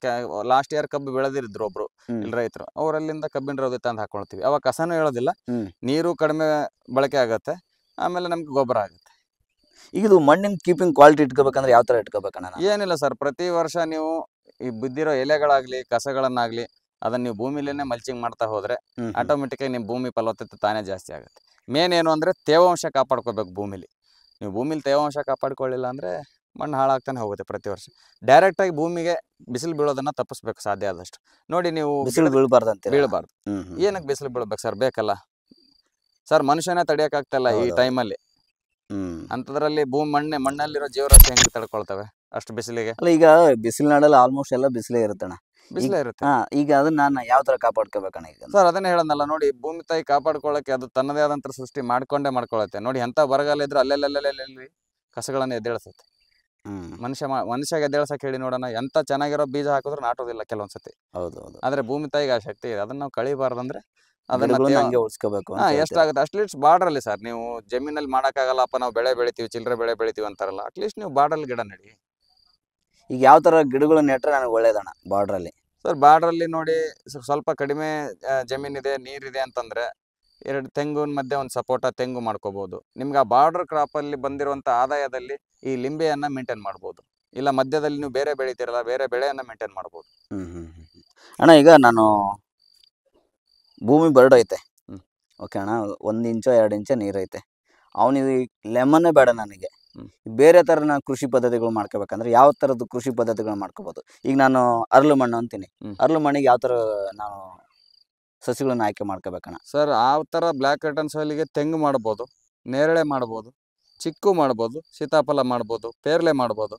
ಲಾಸ್ಟ್ ಇಯರ್ ಕಬ್ಬು ಬೆಳೆದಿದ್ರು ಒಬ್ರು ಇಲ್ಲಿ ರೈತರು, ಅವರಲ್ಲಿಂದ ಕಬ್ಬಿನ ರೌದಿ ತಂದು ಹಾಕೊಳ್ತೀವಿ. ಅವಾಗ ಕಸನೂ ಹೇಳೋದಿಲ್ಲ, ನೀರು ಕಡಿಮೆ ಬಳಕೆ ಆಗತ್ತೆ, ಆಮೇಲೆ ನಮ್ಗೆ ಗೊಬ್ಬರ ಆಗುತ್ತೆ. ಈಗ ಇದು ಮಣ್ಣಿನ ಕೀಪಿಂಗ್ ಕ್ವಾಲಿಟಿ ಇಟ್ಕೋಬೇಕಂದ್ರೆ ಯಾವ ತರ ಇಟ್ಕೋಬೇಕಣ್ಣ? ಏನಿಲ್ಲ ಸರ್, ಪ್ರತಿ ವರ್ಷ ನೀವು ಈ ಬಿದ್ದಿರೋ ಎಲೆಗಳಾಗ್ಲಿ ಕಸಗಳನ್ನಾಗ್ಲಿ ಅದನ್ನ ನೀವು ಭೂಮಿಲೇನೆ ಮಲ್ಚಿಂಗ್ ಮಾಡ್ತಾ ಹೋದ್ರೆ ಆಟೋಮೆಟಿಕ್ ಆಗಿ ನಿಮ್ಮ ಭೂಮಿ ಫಲವತ್ತತೆ ತಾನೇ ಜಾಸ್ತಿ ಆಗುತ್ತೆ. ಮೇನ್ ಏನು ಅಂದ್ರೆ ತೇವಾಂಶ ಕಾಪಾಡ್ಕೋಬೇಕು ಭೂಮಿಲಿ. ನೀವು ಭೂಮಿಲಿ ತೇವಾಂಶ ಕಾಪಾಡ್ಕೊಳ್ಳಿಲ್ಲ ಅಂದ್ರೆ ಮಣ್ಣು ಹಾಳಾಗ್ತಾನೆ ಹೋಗುತ್ತೆ ಪ್ರತಿ ವರ್ಷ. ಡೈರೆಕ್ಟ್ ಆಗಿ ಭೂಮಿಗೆ ಬಿಸಿಲು ಬೀಳೋದನ್ನ ತಪ್ಪಿಸ್ಬೇಕು ಸಾಧ್ಯ ಆದಷ್ಟು. ನೋಡಿ, ನೀವು ಬಿಸಿಲು ಬೀಳಬಾರ್ದು. ಏನಕ್ಕೆ ಬಿಸಿಲು ಬೀಳ್ಬೇಕು ಸರ್? ಬೇಕಲ್ಲ ಸರ್, ಮನುಷ್ಯನೇ ತಡಿಯಕ್ಕಾಗ್ತಲ್ಲ ಈ ಟೈಮಲ್ಲಿ. ಅಂತದ್ರಲ್ಲಿ ಮಣ್ಣಲ್ಲಿರೋ ಜೀವರಾಶಿ ಹೆಂಗೆ ತಡ್ಕೊಳ್ತವೆ ಅಷ್ಟು ಬಿಸಿಲಿಗೆ? ಅಲ್ಲ, ಈಗ ಬಿಸಿಲಿನಾಡಲ್ಲಿ ಆಲ್ಮೋಸ್ಟ್ ಎಲ್ಲ ಬಿಸಿಲೇ ಇರುತ್ತಣ್ಣ. ಬಿಸಿಲೇ ಇರುತ್ತೆ. ಈಗ ಅದನ್ನ ನಾನು ಯಾವ ತರ ಕಾಪಾಡ್ಕೋಬೇಕಣ್ಣ? ಈಗ ಸರ್ ಅದನ್ನೇ ಹೇಳೋದಲ್ಲ, ನೋಡಿ, ಭೂಮಿ ತಾಯಿ ಕಾಪಾಡ್ಕೊಳ್ಳೋಕೆ ಅದು ತನ್ನದೇ ಆದಂತ ಸೃಷ್ಟಿ ಮಾಡ್ಕೊಳ್ಳುತ್ತೆ. ನೋಡಿ, ಎಂತ ಬರಗಾಲ ಇದ್ರು ಅಲ್ಲೆಲ್ಲಿ ಕಸಗಳನ್ನ ಎದ್ದೇಳಿಸುತ್ತೆ. ಮನುಷ್ಯಗೆ ಎದ್ದೇಳ್ಸಕ್ ಹೇಳಿ ನೋಡೋಣ. ಎಂತ ಚೆನ್ನಾಗಿರೋ ಬೀಜ ಹಾಕಿದ್ರು ನಾಟೋದಿಲ್ಲ ಕೆಲವೊಂದ್ಸತಿ. ಹೌದು. ಆದ್ರೆ ಭೂಮಿ ತಾಯಿಗೆ ಆ ಶಕ್ತಿ ಇದೆ. ಅದನ್ನ ನಾವು ಕಳಿಬಾರ್ದಂದ್ರೆ ಹಂಗೆ ಉಳಿಸ್ಕೋಬೇಕು. ಎಷ್ಟಾಗುತ್ತೆ ಅಟ್ಲೀಸ್ಟ್ ಬಾರ್ಡರ್ ಅಲ್ಲಿ ಸರ್. ನೀವು ಜಮೀನಲ್ಲಿ ಮಾಡಕ್ಕಾಗಲ್ಲಪ್ಪ, ನಾವು ಬೆಳೆ ಬೆಳಿತೀವಿ, ಚಿಲ್ಲರೆ ಬೆಳೆ ಬೆಳಿತೀವಿ ಅಂತಾರಲ್ಲ, ಅಟ್ಲೀಸ್ಟ್ ನೀವು ಬಾರ್ಡರ್ ಗಿಡ ನೆಡಿ. ಈಗ ಯಾವ ತರ ಗಿಡಗಳು ನೆಟ್ರೆ ನನಗೆ ಒಳ್ಳೇದಣ್ಣ ಬಾರ್ಡರ್ ಅಲ್ಲಿ? ಸರ್, ಬಾರ್ಡರ್ ಅಲ್ಲಿ ನೋಡಿ, ಸ್ವಲ್ಪ ಕಡಿಮೆ ಜಮೀನಿದೆ, ನೀರಿದೆ ಅಂತಂದ್ರೆ 2 ತೆಂಗಿನ ಮಧ್ಯೆ ಒಂದು ಸಪೋಟ ತೆಂಗು ಮಾಡ್ಕೋಬಹುದು. ನಿಮ್ಗೆ ಆ ಬಾರ್ಡರ್ ಕ್ರಾಪ್ ಅಲ್ಲಿ ಬಂದಿರುವಂತ ಆದಾಯದಲ್ಲಿ ಈ ಲಿಂಬೆಯನ್ನ ಮೇಂಟೈನ್ ಮಾಡ್ಬೋದು. ಇಲ್ಲ ಮಧ್ಯದಲ್ಲಿ ನೀವು ಬೇರೆ ಬೆಳಿತೀರಲ್ಲ, ಬೇರೆ ಬೆಳೆಯನ್ನ ಮೇಂಟೈನ್ ಮಾಡ್ಬೋದು. ಅಣ್ಣ, ಈಗ ನಾನು ಭೂಮಿ ಬರಡೈತೆ, ಓಕೆ ಅಣ್ಣ, 1 ಇಂಚೋ 2 ಇಂಚೋ ನೀರೈತೆ, ಅವನಿಗೆ ಲೆಮನ್ನೇ ಬೇಡ ನನಗೆ. ಬೇರೆ ತರ ನಾನು ಕೃಷಿ ಪದ್ಧತಿಗಳು ಮಾಡ್ಕೋಬೇಕಂದ್ರೆ ಯಾವ ತರದ್ದು ಕೃಷಿ ಪದ್ಧತಿಗಳು ಮಾಡ್ಕೋಬಹುದು? ಈಗ ನಾನು ಅರಳು ಮಣ್ಣು ಅಂತೀನಿ, ಅರಳು ಮಣ್ಣಿಗೆ ಯಾವ ತರ ನಾನು ಸಸಿಗಳನ್ನ ಆಯ್ಕೆ ಮಾಡ್ಕೋಬೇಕಣ್ಣ? ಸರ್, ಆ ತರ ಬ್ಲ್ಯಾಕ್ ಕಟನ್ ಸಾಯಿಲ್ಗೆ ತೆಂಗು ಮಾಡ್ಬೋದು, ನೇರಳೆ ಮಾಡ್ಬೋದು, ಚಿಕ್ಕು ಮಾಡ್ಬೋದು, ಸೀತಾಫಲ ಮಾಡ್ಬೋದು, ಪೇರ್ಲೆ ಮಾಡ್ಬೋದು,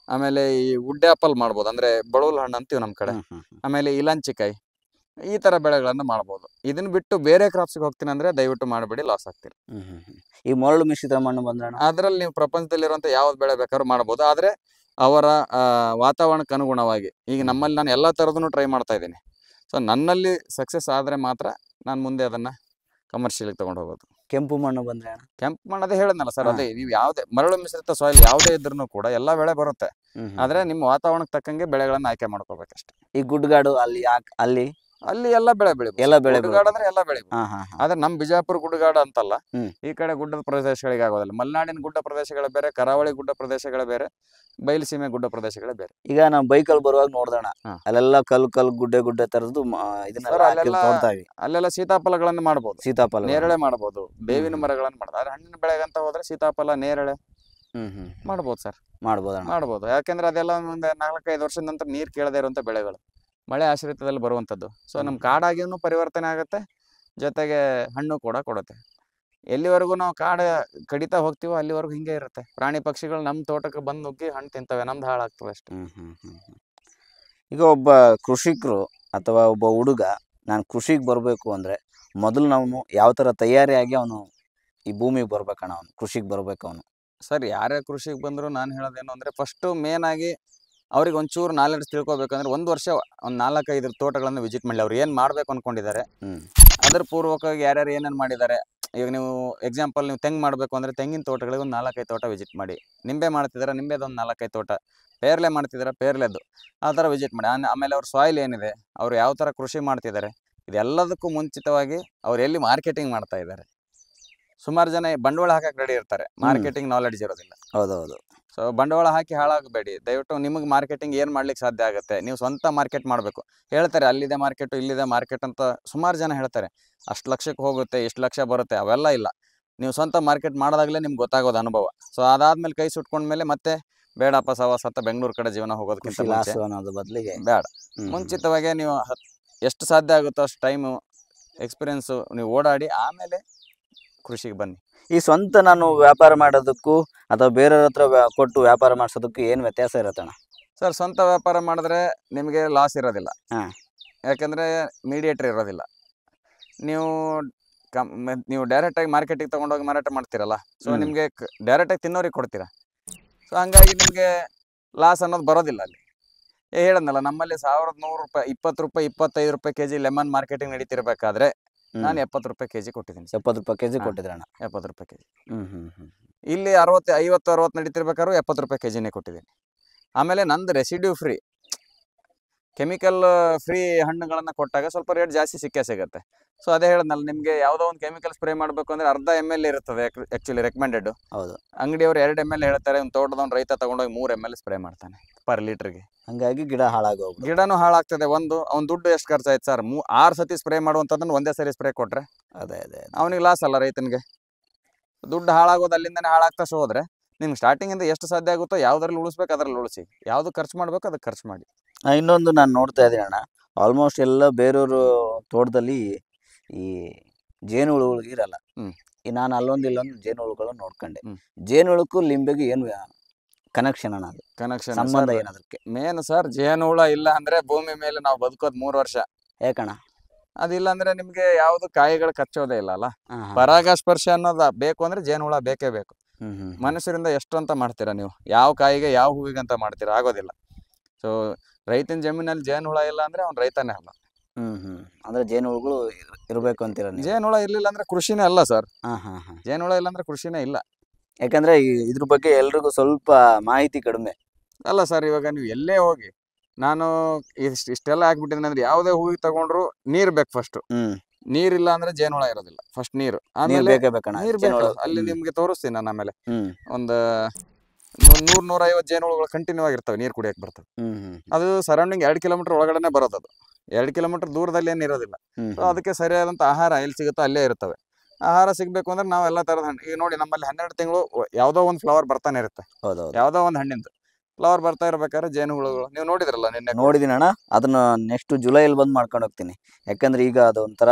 ಆಮೇಲೆ ಈ ವುಡ್ ಆಪಲ್ ಮಾಡ್ಬೋದು, ಅಂದ್ರೆ ಬಳುವಲ್ ಹಣ್ಣು ಅಂತೀವಿ ನಮ್ಮ ಕಡೆ, ಆಮೇಲೆ ಇಲಂಚಿಕಾಯಿ, ಈ ತರ ಬೆಳೆಗಳನ್ನ ಮಾಡ್ಬೋದು. ಇದನ್ನ ಬಿಟ್ಟು ಬೇರೆ ಕ್ರಾಪ್ಸ್ಗೆ ಹೋಗ್ತೀನಿ ಅಂದ್ರೆ ದಯವಿಟ್ಟು ಮಾಡಬೇಡಿ, ಲಾಸ್ ಆಗ್ತೀರಿ. ಈ ಮರಳು ಮಿಶ್ರಿತ ಮಣ್ಣು ಬಂದ್ರೆ ಅದ್ರಲ್ಲಿ ನೀವು ಪ್ರಪಂಚದಲ್ಲಿರುವಂತ ಯಾವ್ದು ಬೆಳೆ ಬೇಕಾದ್ರೂ ಮಾಡ್ಬೋದು. ಆದ್ರೆ ಅವರ ವಾತಾವರಣಕ್ಕೆ ಅನುಗುಣವಾಗಿ. ಈಗ ನಮ್ಮಲ್ಲಿ ನಾನು ಎಲ್ಲಾ ತರದನ್ನು ಟ್ರೈ ಮಾಡ್ತಾ ಇದ್ದೀನಿ. ಸೊ ನನ್ನಲ್ಲಿ ಸಕ್ಸಸ್ ಆದ್ರೆ ಮಾತ್ರ ನಾನು ಮುಂದೆ ಅದನ್ನ ಕಮರ್ಷಿಯಲ್ ತಗೊಂಡು ಹೋಗೋದು. ಕೆಂಪು ಮಣ್ಣು ಬಂದ್ರೆ ಕೆಂಪು ಮಣ್ಣು ಅದೇ ಹೇಳಿದ್ನಲ್ಲ ಸರ್, ಅದೇ ನೀವು ಯಾವುದೇ ಮರಳು ಮಿಶ್ರಿತ ಸಾಯಿಲ್ ಯಾವುದೇ ಇದ್ರೂ ಕೂಡ ಎಲ್ಲಾ ಬೆಳೆ ಬರುತ್ತೆ. ಆದ್ರೆ ನಿಮ್ಮ ವಾತಾವರಣಕ್ಕೆ ತಕ್ಕಂಗೆ ಬೆಳೆಗಳನ್ನ ಆಯ್ಕೆ ಮಾಡ್ಕೋಬೇಕಷ್ಟೇ. ಈ ಗುಡ್ಡಗಾಡು ಅಲ್ಲಿ ಎಲ್ಲ ಬೆಳೆ ಬೆಳಿಬೋದು. ಗುಡ್ಡಗಾಡು ಅಂದ್ರೆ ಎಲ್ಲ ಬೆಳಿಬೋದು. ಆದ್ರೆ ನಮ್ ಬಿಜಾಪುರ ಗುಡ್ಡಗಾಡು ಅಂತಲ್ಲ, ಈ ಕಡೆ ಗುಡ್ಡದ ಪ್ರದೇಶಗಳಿಗೆ ಆಗೋದಿಲ್ಲ. ಮಲೆನಾಡಿನ ಗುಡ್ಡ ಪ್ರದೇಶಗಳೇ ಬೇರೆ, ಕರಾವಳಿ ಗುಡ್ಡ ಪ್ರದೇಶಗಳೇ ಬೇರೆ, ಬಯಲುಸೀಮೆ ಗುಡ್ಡ ಪ್ರದೇಶಗಳೇ ಬೇರೆ. ಈಗ ನಾವು ಬೈಕಲ್ಲಿ ಬರುವಾಗ ನೋಡ್ದಣ, ಅಲ್ಲೆಲ್ಲ ಕಲ್ಲು ಗುಡ್ಡೆ ತರದ್ದು ಅಲ್ಲೆಲ್ಲ ಸೀತಾಫಲಗಳನ್ನ ಮಾಡ್ಬೋದು, ಸೀತಾಫಲ, ನೇರಳೆ ಮಾಡ್ಬೋದು, ಬೇವಿನ ಮರಗಳನ್ನ ಮಾಡ್ಬೋದು. ಆದ್ರೆ ಹಣ್ಣಿನ ಬೆಳೆಗಂತ ಹೋದ್ರೆ ಸೀತಾಫಲ, ನೇರಳೆ ಮಾಡ್ಬೋದು ಸರ್, ಮಾಡ್ಬೋದು. ಯಾಕೆಂದ್ರೆ ಅದೆಲ್ಲ ಒಂದು 4-5 ವರ್ಷದ ನಂತರ ನೀರ್ ಕೇಳದೇ ಇರುವಂತ ಬೆಳೆಗಳು, ಮಳೆ ಆಶ್ರಿತದಲ್ಲಿ ಬರುವಂತದ್ದು. ಸೊ ನಮ್ ಕಾಡಾಗಿನೂ ಪರಿವರ್ತನೆ ಆಗುತ್ತೆ, ಜೊತೆಗೆ ಹಣ್ಣು ಕೂಡ ಕೊಡುತ್ತೆ. ಎಲ್ಲಿವರೆಗೂ ನಾವು ಕಾಡ ಕಡಿತಾ ಹೋಗ್ತೀವೋ ಅಲ್ಲಿವರೆಗೂ ಹಿಂಗೆ ಇರುತ್ತೆ. ಪ್ರಾಣಿ ಪಕ್ಷಿಗಳು ನಮ್ ತೋಟಕ್ಕೆ ಬಂದು ನುಗ್ಗಿ ಹಣ್ಣು ತಿಂತವೆ, ನಮ್ದು ಹಾಳಾಗ್ತವೆ ಅಷ್ಟೇ. ಈಗ ಒಬ್ಬ ಕೃಷಿಕರು ಅಥವಾ ಒಬ್ಬ ಹುಡುಗ ನಾನು ಕೃಷಿಗೆ ಬರಬೇಕು ಅಂದ್ರೆ ಮೊದಲು ನಾವು ಯಾವ ತರ ತಯಾರಿಯಾಗಿ ಅವನು ಈ ಭೂಮಿಗೆ ಬರ್ಬೇಕಣ್ಣ? ಅವನು ಕೃಷಿಗೆ ಬರ್ಬೇಕು. ಅವನು ಸರ್, ಯಾರೇ ಕೃಷಿಗೆ ಬಂದ್ರು ನಾನು ಹೇಳೋದೇನು ಅಂದ್ರೆ, ಫಸ್ಟ್ ಮೇನ್ ಆಗಿ ಅವ್ರಿಗೆ ಒಂಚೂರು ನಾಲೆಡ್ಜ್ ತಿಳ್ಕೊಬೇಕಂದ್ರೆ 1 ವರ್ಷ ಒಂದು 4-5 ತೋಟಗಳನ್ನ ವಿಸಿಟ್ ಮಾಡಲಿ. ಅವ್ರು ಏನ್ ಮಾಡ್ಬೇಕು ಅನ್ಕೊಂಡಿದ್ದಾರೆ ಅದ್ರ ಪೂರ್ವಕವಾಗಿ ಯಾರ್ಯಾರು ಏನೇನು ಮಾಡಿದ್ದಾರೆ. ಈಗ ನೀವು ಎಕ್ಸಾಂಪಲ್ ನೀವು ತೆಂಗು ಮಾಡಬೇಕು ಅಂದ್ರೆ ತೆಂಗಿನ ತೋಟಗಳಿಗೆ ಒಂದು 4-5 ತೋಟ ವಿಸಿಟ್ ಮಾಡಿ. ನಿಂಬೆ ಮಾಡ್ತಿದ್ದಾರೆ, ನಿಂಬೆದೊಂದು 4-5 ತೋಟ, ಪೇರ್ಲೆ ಮಾಡ್ತಿದ್ದಾರೆ ಪೇರ್ಲೆದ್ದು ಆ ಥರ ವಿಸಿಟ್ ಮಾಡಿ. ಆಮೇಲೆ ಅವ್ರ ಸಾಯಿಲ್ ಏನಿದೆ, ಅವ್ರು ಯಾವ ಥರ ಕೃಷಿ ಮಾಡ್ತಿದ್ದಾರೆ, ಇದೆಲ್ಲದಕ್ಕೂ ಮುಂಚಿತವಾಗಿ ಅವ್ರು ಎಲ್ಲಿ ಮಾರ್ಕೆಟಿಂಗ್ ಮಾಡ್ತಾ ಇದ್ದಾರೆ. ಸುಮಾರು ಜನ ಬಂಡವಾಳ ಹಾಕಕ್ಕೆ ರೆಡಿ ಇರ್ತಾರೆ, ಮಾರ್ಕೆಟಿಂಗ್ ನಾಲೆಡ್ಜ್ ಇರೋದಿಲ್ಲ. ಹೌದೌದು. ಸೊ ಬಂಡವಾಳ ಹಾಕಿ ಹಾಳಾಗಬೇಡಿ ದಯವಿಟ್ಟು. ನಿಮಗೆ ಮಾರ್ಕೆಟಿಂಗ್ ಏನು ಮಾಡ್ಲಿಕ್ಕೆ ಸಾಧ್ಯ ಆಗುತ್ತೆ, ನೀವು ಸ್ವಂತ ಮಾರ್ಕೆಟ್ ಮಾಡಬೇಕು. ಹೇಳ್ತಾರೆ ಅಲ್ಲಿದೆ ಮಾರ್ಕೆಟು ಇಲ್ಲಿದೆ ಮಾರ್ಕೆಟ್ ಅಂತ ಸುಮಾರು ಜನ ಹೇಳ್ತಾರೆ. ಅಷ್ಟು ಲಕ್ಷಕ್ಕೆ ಹೋಗುತ್ತೆ, ಇಷ್ಟು ಲಕ್ಷ ಬರುತ್ತೆ, ಅವೆಲ್ಲ ಇಲ್ಲ. ನೀವು ಸ್ವಂತ ಮಾರ್ಕೆಟ್ ಮಾಡಿದಾಗಲೇ ನಿಮ್ಗೆ ಗೊತ್ತಾಗೋದು ಅನುಭವ. ಸೊ ಅದಾದ್ಮೇಲೆ ಕೈ ಸುಟ್ಕೊಂಡ್ಮೇಲೆ ಮತ್ತೆ ಬೇಡಪ್ಪ ಸವಾಸತ್ತ ಬೆಂಗಳೂರು ಕಡೆ ಜೀವನ ಹೋಗೋದಕ್ಕಿಂತ ಮುಂಚೆ ಅನ್ನೋದು ಬದಲಿಗೆ ಬೇಡ, ಮುಂಚಿತವಾಗಿ ನೀವು ಎಷ್ಟು ಸಾಧ್ಯ ಆಗುತ್ತೋ ಅಷ್ಟು ಟೈಮು ಎಕ್ಸ್ಪೀರಿಯೆನ್ಸು ನೀವು ಓಡಾಡಿ ಆಮೇಲೆ ಕೃಷಿಗೆ ಬನ್ನಿ. ಈ ಸ್ವಂತ ನಾನು ವ್ಯಾಪಾರ ಮಾಡೋದಕ್ಕೂ ಅಥವಾ ಬೇರೆಯವ್ರ ಹತ್ರ ಕೊಟ್ಟು ವ್ಯಾಪಾರ ಮಾಡಿಸೋದಕ್ಕೂ ಏನು ವ್ಯತ್ಯಾಸ ಇರುತ್ತಣ್ಣ? ಸರ್, ಸ್ವಂತ ವ್ಯಾಪಾರ ಮಾಡಿದ್ರೆ ನಿಮಗೆ ಲಾಸ್ ಇರೋದಿಲ್ಲ. ಯಾಕಂದರೆ ಮೀಡಿಯೇಟ್ರ್ ಇರೋದಿಲ್ಲ. ನೀವು ಡೈರೆಕ್ಟಾಗಿ ಮಾರ್ಕೆಟಿಗೆ ತೊಗೊಂಡೋಗಿ ಮಾರಾಟ ಮಾಡ್ತೀರಲ್ಲ, ಸೊ ನಿಮಗೆ ಡೈರೆಕ್ಟಾಗಿ ತಿನ್ನೋರಿಗೆ ಕೊಡ್ತೀರಾ. ಸೊ ಹಂಗಾಗಿ ನಿಮಗೆ ಲಾಸ್ ಅನ್ನೋದು ಬರೋದಿಲ್ಲ ಅಲ್ಲಿ. ಹೇಳದ್ನಲ್ಲ, ನಮ್ಮಲ್ಲಿ 1100 ರೂಪಾಯಿ, 20 ರೂಪಾಯಿ, 25 ರೂಪಾಯಿ ಕೆಜಿ ಲೆಮನ್ ಮಾರ್ಕೆಟಿಂಗ್ ನಡೀತಿರ್ಬೇಕಾದ್ರೆ ನಾನು 70 ರೂಪಾಯಿ ಕೆಜಿ ಕೊಟ್ಟಿದ್ದೀನಿ. 70 ರೂಪಾಯಿ ಕೆಜಿ ಕೊಟ್ಟಿದ್ರಣ್ಣ? 70 ರೂಪಾಯಿ ಕೆಜಿ. ಇಲ್ಲಿ 50-60 ನಡೀತಿರ್ಬೇಕಾದ್ರೂ 70 ರೂಪಾಯಿ ಕೆಜಿನೇ ಕೊಟ್ಟಿದ್ದೀನಿ. ಆಮೇಲೆ ನಂದು ರೆಸಿಡ್ಯೂ ಫ್ರೀ, ಕೆಮಿಕಲ್ ಫ್ರೀ ಹಣ್ಣುಗಳನ್ನು ಕೊಟ್ಟಾಗ ಸ್ವಲ್ಪ ರೇಟ್ ಜಾಸ್ತಿ ಸಿಗುತ್ತೆ. ಸೊ ಅದೇ ಹೇಳದ್ನಲ್ಲ, ನಿಮಗೆ ಯಾವುದೋ ಒಂದು ಕೆಮಿಕಲ್ ಸ್ಪ್ರೇ ಮಾಡಬೇಕು ಅಂದರೆ ಅರ್ಧ ml ಇರ್ತದೆ ಆ್ಯಕ್ಚುಲಿ ರೆಕಮೆಂಡೆಡ್. ಹೌದು. ಅಂಗಡಿಯವರು 2 ml ಹೇಳ್ತಾರೆ, ಒಂದು ತೋಟದವ್ನು ರೈತ ತೊಗೊಂಡೋಗಿ 3 ml ಸ್ಪ್ರೇ ಮಾಡ್ತಾನೆ ಪರ್ ಲೀಟ್ರಿಗೆ. ಹಂಗಾಗಿ ಗಿಡ ಹಾಳಾಗೋಗ್ಬಿಡುತ್ತೆ. ಗಿಡನೂ ಹಾಳಾಗ್ತದೆ. ಅವ್ನ ದುಡ್ಡು ಎಷ್ಟು ಖರ್ಚಾಯ್ತು ಸರ್? 6 ಸತಿ ಸ್ಪ್ರೇ ಮಾಡುವಂಥದ್ದನ್ನು ಒಂದೇ ಸರಿ ಸ್ಪ್ರೇ ಕೊಟ್ಟರೆ ಅದೇ ಅವನಿಗೆ ಲಾಸ್ ಅಲ್ಲ ರೈತನಿಗೆ. ದುಡ್ಡು ಹಾಳಾಗೋದು ಅಲ್ಲಿಂದನೇ ಹಾಳಾಗ್ತಾ ಹೋದರೆ ನಿಮ್ಗೆ ಸ್ಟಾರ್ಟಿಂಗಿಂದ ಎಷ್ಟು ಸಾಧ್ಯ ಆಗುತ್ತೋ ಯಾವುದ್ರಲ್ಲಿ ಉಳಿಸ್ಬೇಕು ಅದರಲ್ಲಿ ಉಳಿಸಿ, ಯಾವುದು ಖರ್ಚು ಮಾಡಬೇಕು ಅದಕ್ಕೆ ಖರ್ಚು ಮಾಡಿ. ಇನ್ನೊಂದು ನಾನು ನೋಡ್ತಾ ಇದ್ದೀನಿ ಅಣ್ಣ, ಆಲ್ಮೋಸ್ಟ್ ಎಲ್ಲ ಬೇರೆಯವರು ತೋಟದಲ್ಲಿ ಈ ಜೇನುಹುಳುಗಳು ಇರಲ್ಲ. ನಾನು ಅಲ್ಲೊಂದು ಇಲ್ಲೊಂದು ಜೇನುಹುಳುಗಳನ್ನು ನೋಡ್ಕೊಂಡೆ. ಜೇನುಹುಳಕ್ಕೂ ಲಿಂಬೆಗೂ ಏನು ಕನೆಕ್ಷನ್ ಅಣ್ಣ? ಅದು ಕನೆಕ್ಷನ್ ಸಂಬಂಧ ಏನದಕ್ಕೆ? ಮೇನ್ ಸರ್, ಜೇನುಹುಳ ಇಲ್ಲ ಅಂದ್ರೆ ಭೂಮಿ ಮೇಲೆ ನಾವು ಬದುಕೋದು 3 ವರ್ಷ. ಯಾಕಣ್ಣ? ಅದಿಲ್ಲ ಅಂದ್ರೆ ನಿಮ್ಗೆ ಯಾವ್ದು ಕಾಯಿಗಳು ಕಚ್ಚೋದೇ ಇಲ್ಲ ಅಲ್ಲ. ಪರಾಗಸ್ಪರ್ಶ ಅನ್ನೋದು ಬೇಕು ಅಂದ್ರೆ ಜೇನುಹುಳ ಬೇಕೇ ಬೇಕು. ಮನುಷ್ಯರಿಂದ ಎಷ್ಟು ಅಂತ ಮಾಡ್ತೀರಾ ನೀವು? ಯಾವ ಕಾಯಿಗೆ ಯಾವ ಹೂವಿಗೆ ಅಂತ ಮಾಡ್ತೀರಾ? ಆಗೋದಿಲ್ಲ. ಸೊ ರೈತನ ಜಮೀನಲ್ಲಿ ಜೇನುಹುಳ ಇಲ್ಲ ಅಂದ್ರೆ ಅವ್ನು ರೈತನೇ ಅಲ್ಲ. ಅಂದ್ರೆ ಜೇನುಹುಳುಗಳು ಇರಬೇಕು ಅಂತೀರ? ಜೇನುಹುಳ ಇರ್ಲಿಲ್ಲ ಅಂದ್ರೆ ಕೃಷಿನೇ ಅಲ್ಲ ಸರ್. ಜೇನುಹುಳ ಇಲ್ಲ ಅಂದ್ರೆ ಕೃಷಿನೇ ಇಲ್ಲ. ಯಾಕಂದ್ರೆ ಇದ್ರ ಬಗ್ಗೆ ಎಲ್ರಿಗೂ ಸ್ವಲ್ಪ ಮಾಹಿತಿ ಕಡಿಮೆ ಅಲ್ಲ ಸರ್. ಇವಾಗ ನೀವು ಎಲ್ಲೇ ಹೋಗಿ, ನಾನು ಇಷ್ಟೆಲ್ಲ ಹಾಕ್ಬಿಟ್ಟಿದ್ದೀನಿ ಅಂದ್ರೆ ಯಾವುದೇ ಹೂವಿಗೆ ತಗೊಂಡ್ರು ನೀರ್ ಬೇಕು ಫಸ್ಟ್. ನೀರಿಲ್ಲ ಅಂದ್ರೆ ಜೇನುಹುಳ ಇರೋದಿಲ್ಲ. ಫಸ್ಟ್ ನೀರು, ಆಮೇಲೆ ನೀರ್ ಬೇಕು. ಅಲ್ಲಿ ನಿಮ್ಗೆ ತೋರಿಸ್ತೀನಿ ನಾನು. ಆಮೇಲೆ ಒಂದು 100-150 ಜೇನುಹುಳುಗಳು ಕಂಟಿನ್ಯೂ ಆಗಿರ್ತವೆ, ನೀರು ಕುಡಿಯಕ್ಕೆ ಬರ್ತವೆ. ಅದು ಸರೌಂಡಿಂಗ್ 2 ಕಿಲೋಮೀಟರ್ ಒಳಗಡೆನೆ ಬರೋದು. ಅದು 2 ಕಿಲೋಮೀಟರ್ ದೂರದಲ್ಲಿ ಏನು ಇರೋದಿಲ್ಲ. ಸೊ ಅದಕ್ಕೆ ಸರಿಯಾದಂಥ ಆಹಾರ ಎಲ್ಲಿ ಸಿಗುತ್ತೋ ಅಲ್ಲೇ ಇರ್ತವೆ. ಆಹಾರ ಸಿಗ್ಬೇಕು ಅಂದ್ರೆ ನಾವು ಎಲ್ಲ ತರದ ಹಣ್ಣು, ಈಗ ನೋಡಿ ನಮ್ಮಲ್ಲಿ 12 ತಿಂಗಳು ಯಾವುದೋ ಒಂದು ಫ್ಲವರ್ ಬರ್ತಾನೆ ಇರುತ್ತೆ. ಯಾವುದೋ ಒಂದು ಹಣ್ಣಿಂದ ಫ್ಲವರ್ ಬರ್ತಾ ಇರ್ಬೇಕಾದ್ರೆ ಜೇನುಹುಳುಗಳು ನೀವು ನೋಡಿದ್ರಲ್ಲ ನಿನ್ನೆ? ನೋಡಿದೀನಿ ಅಣ್ಣ. ಅದನ್ನ ನೆಕ್ಸ್ಟ್ ಜುಲೈಯಲ್ಲಿ ಬಂದು ಮಾಡ್ಕೊಂಡು ಹೋಗ್ತೀನಿ. ಯಾಕಂದ್ರೆ ಈಗ ಅದು ಒಂಥರ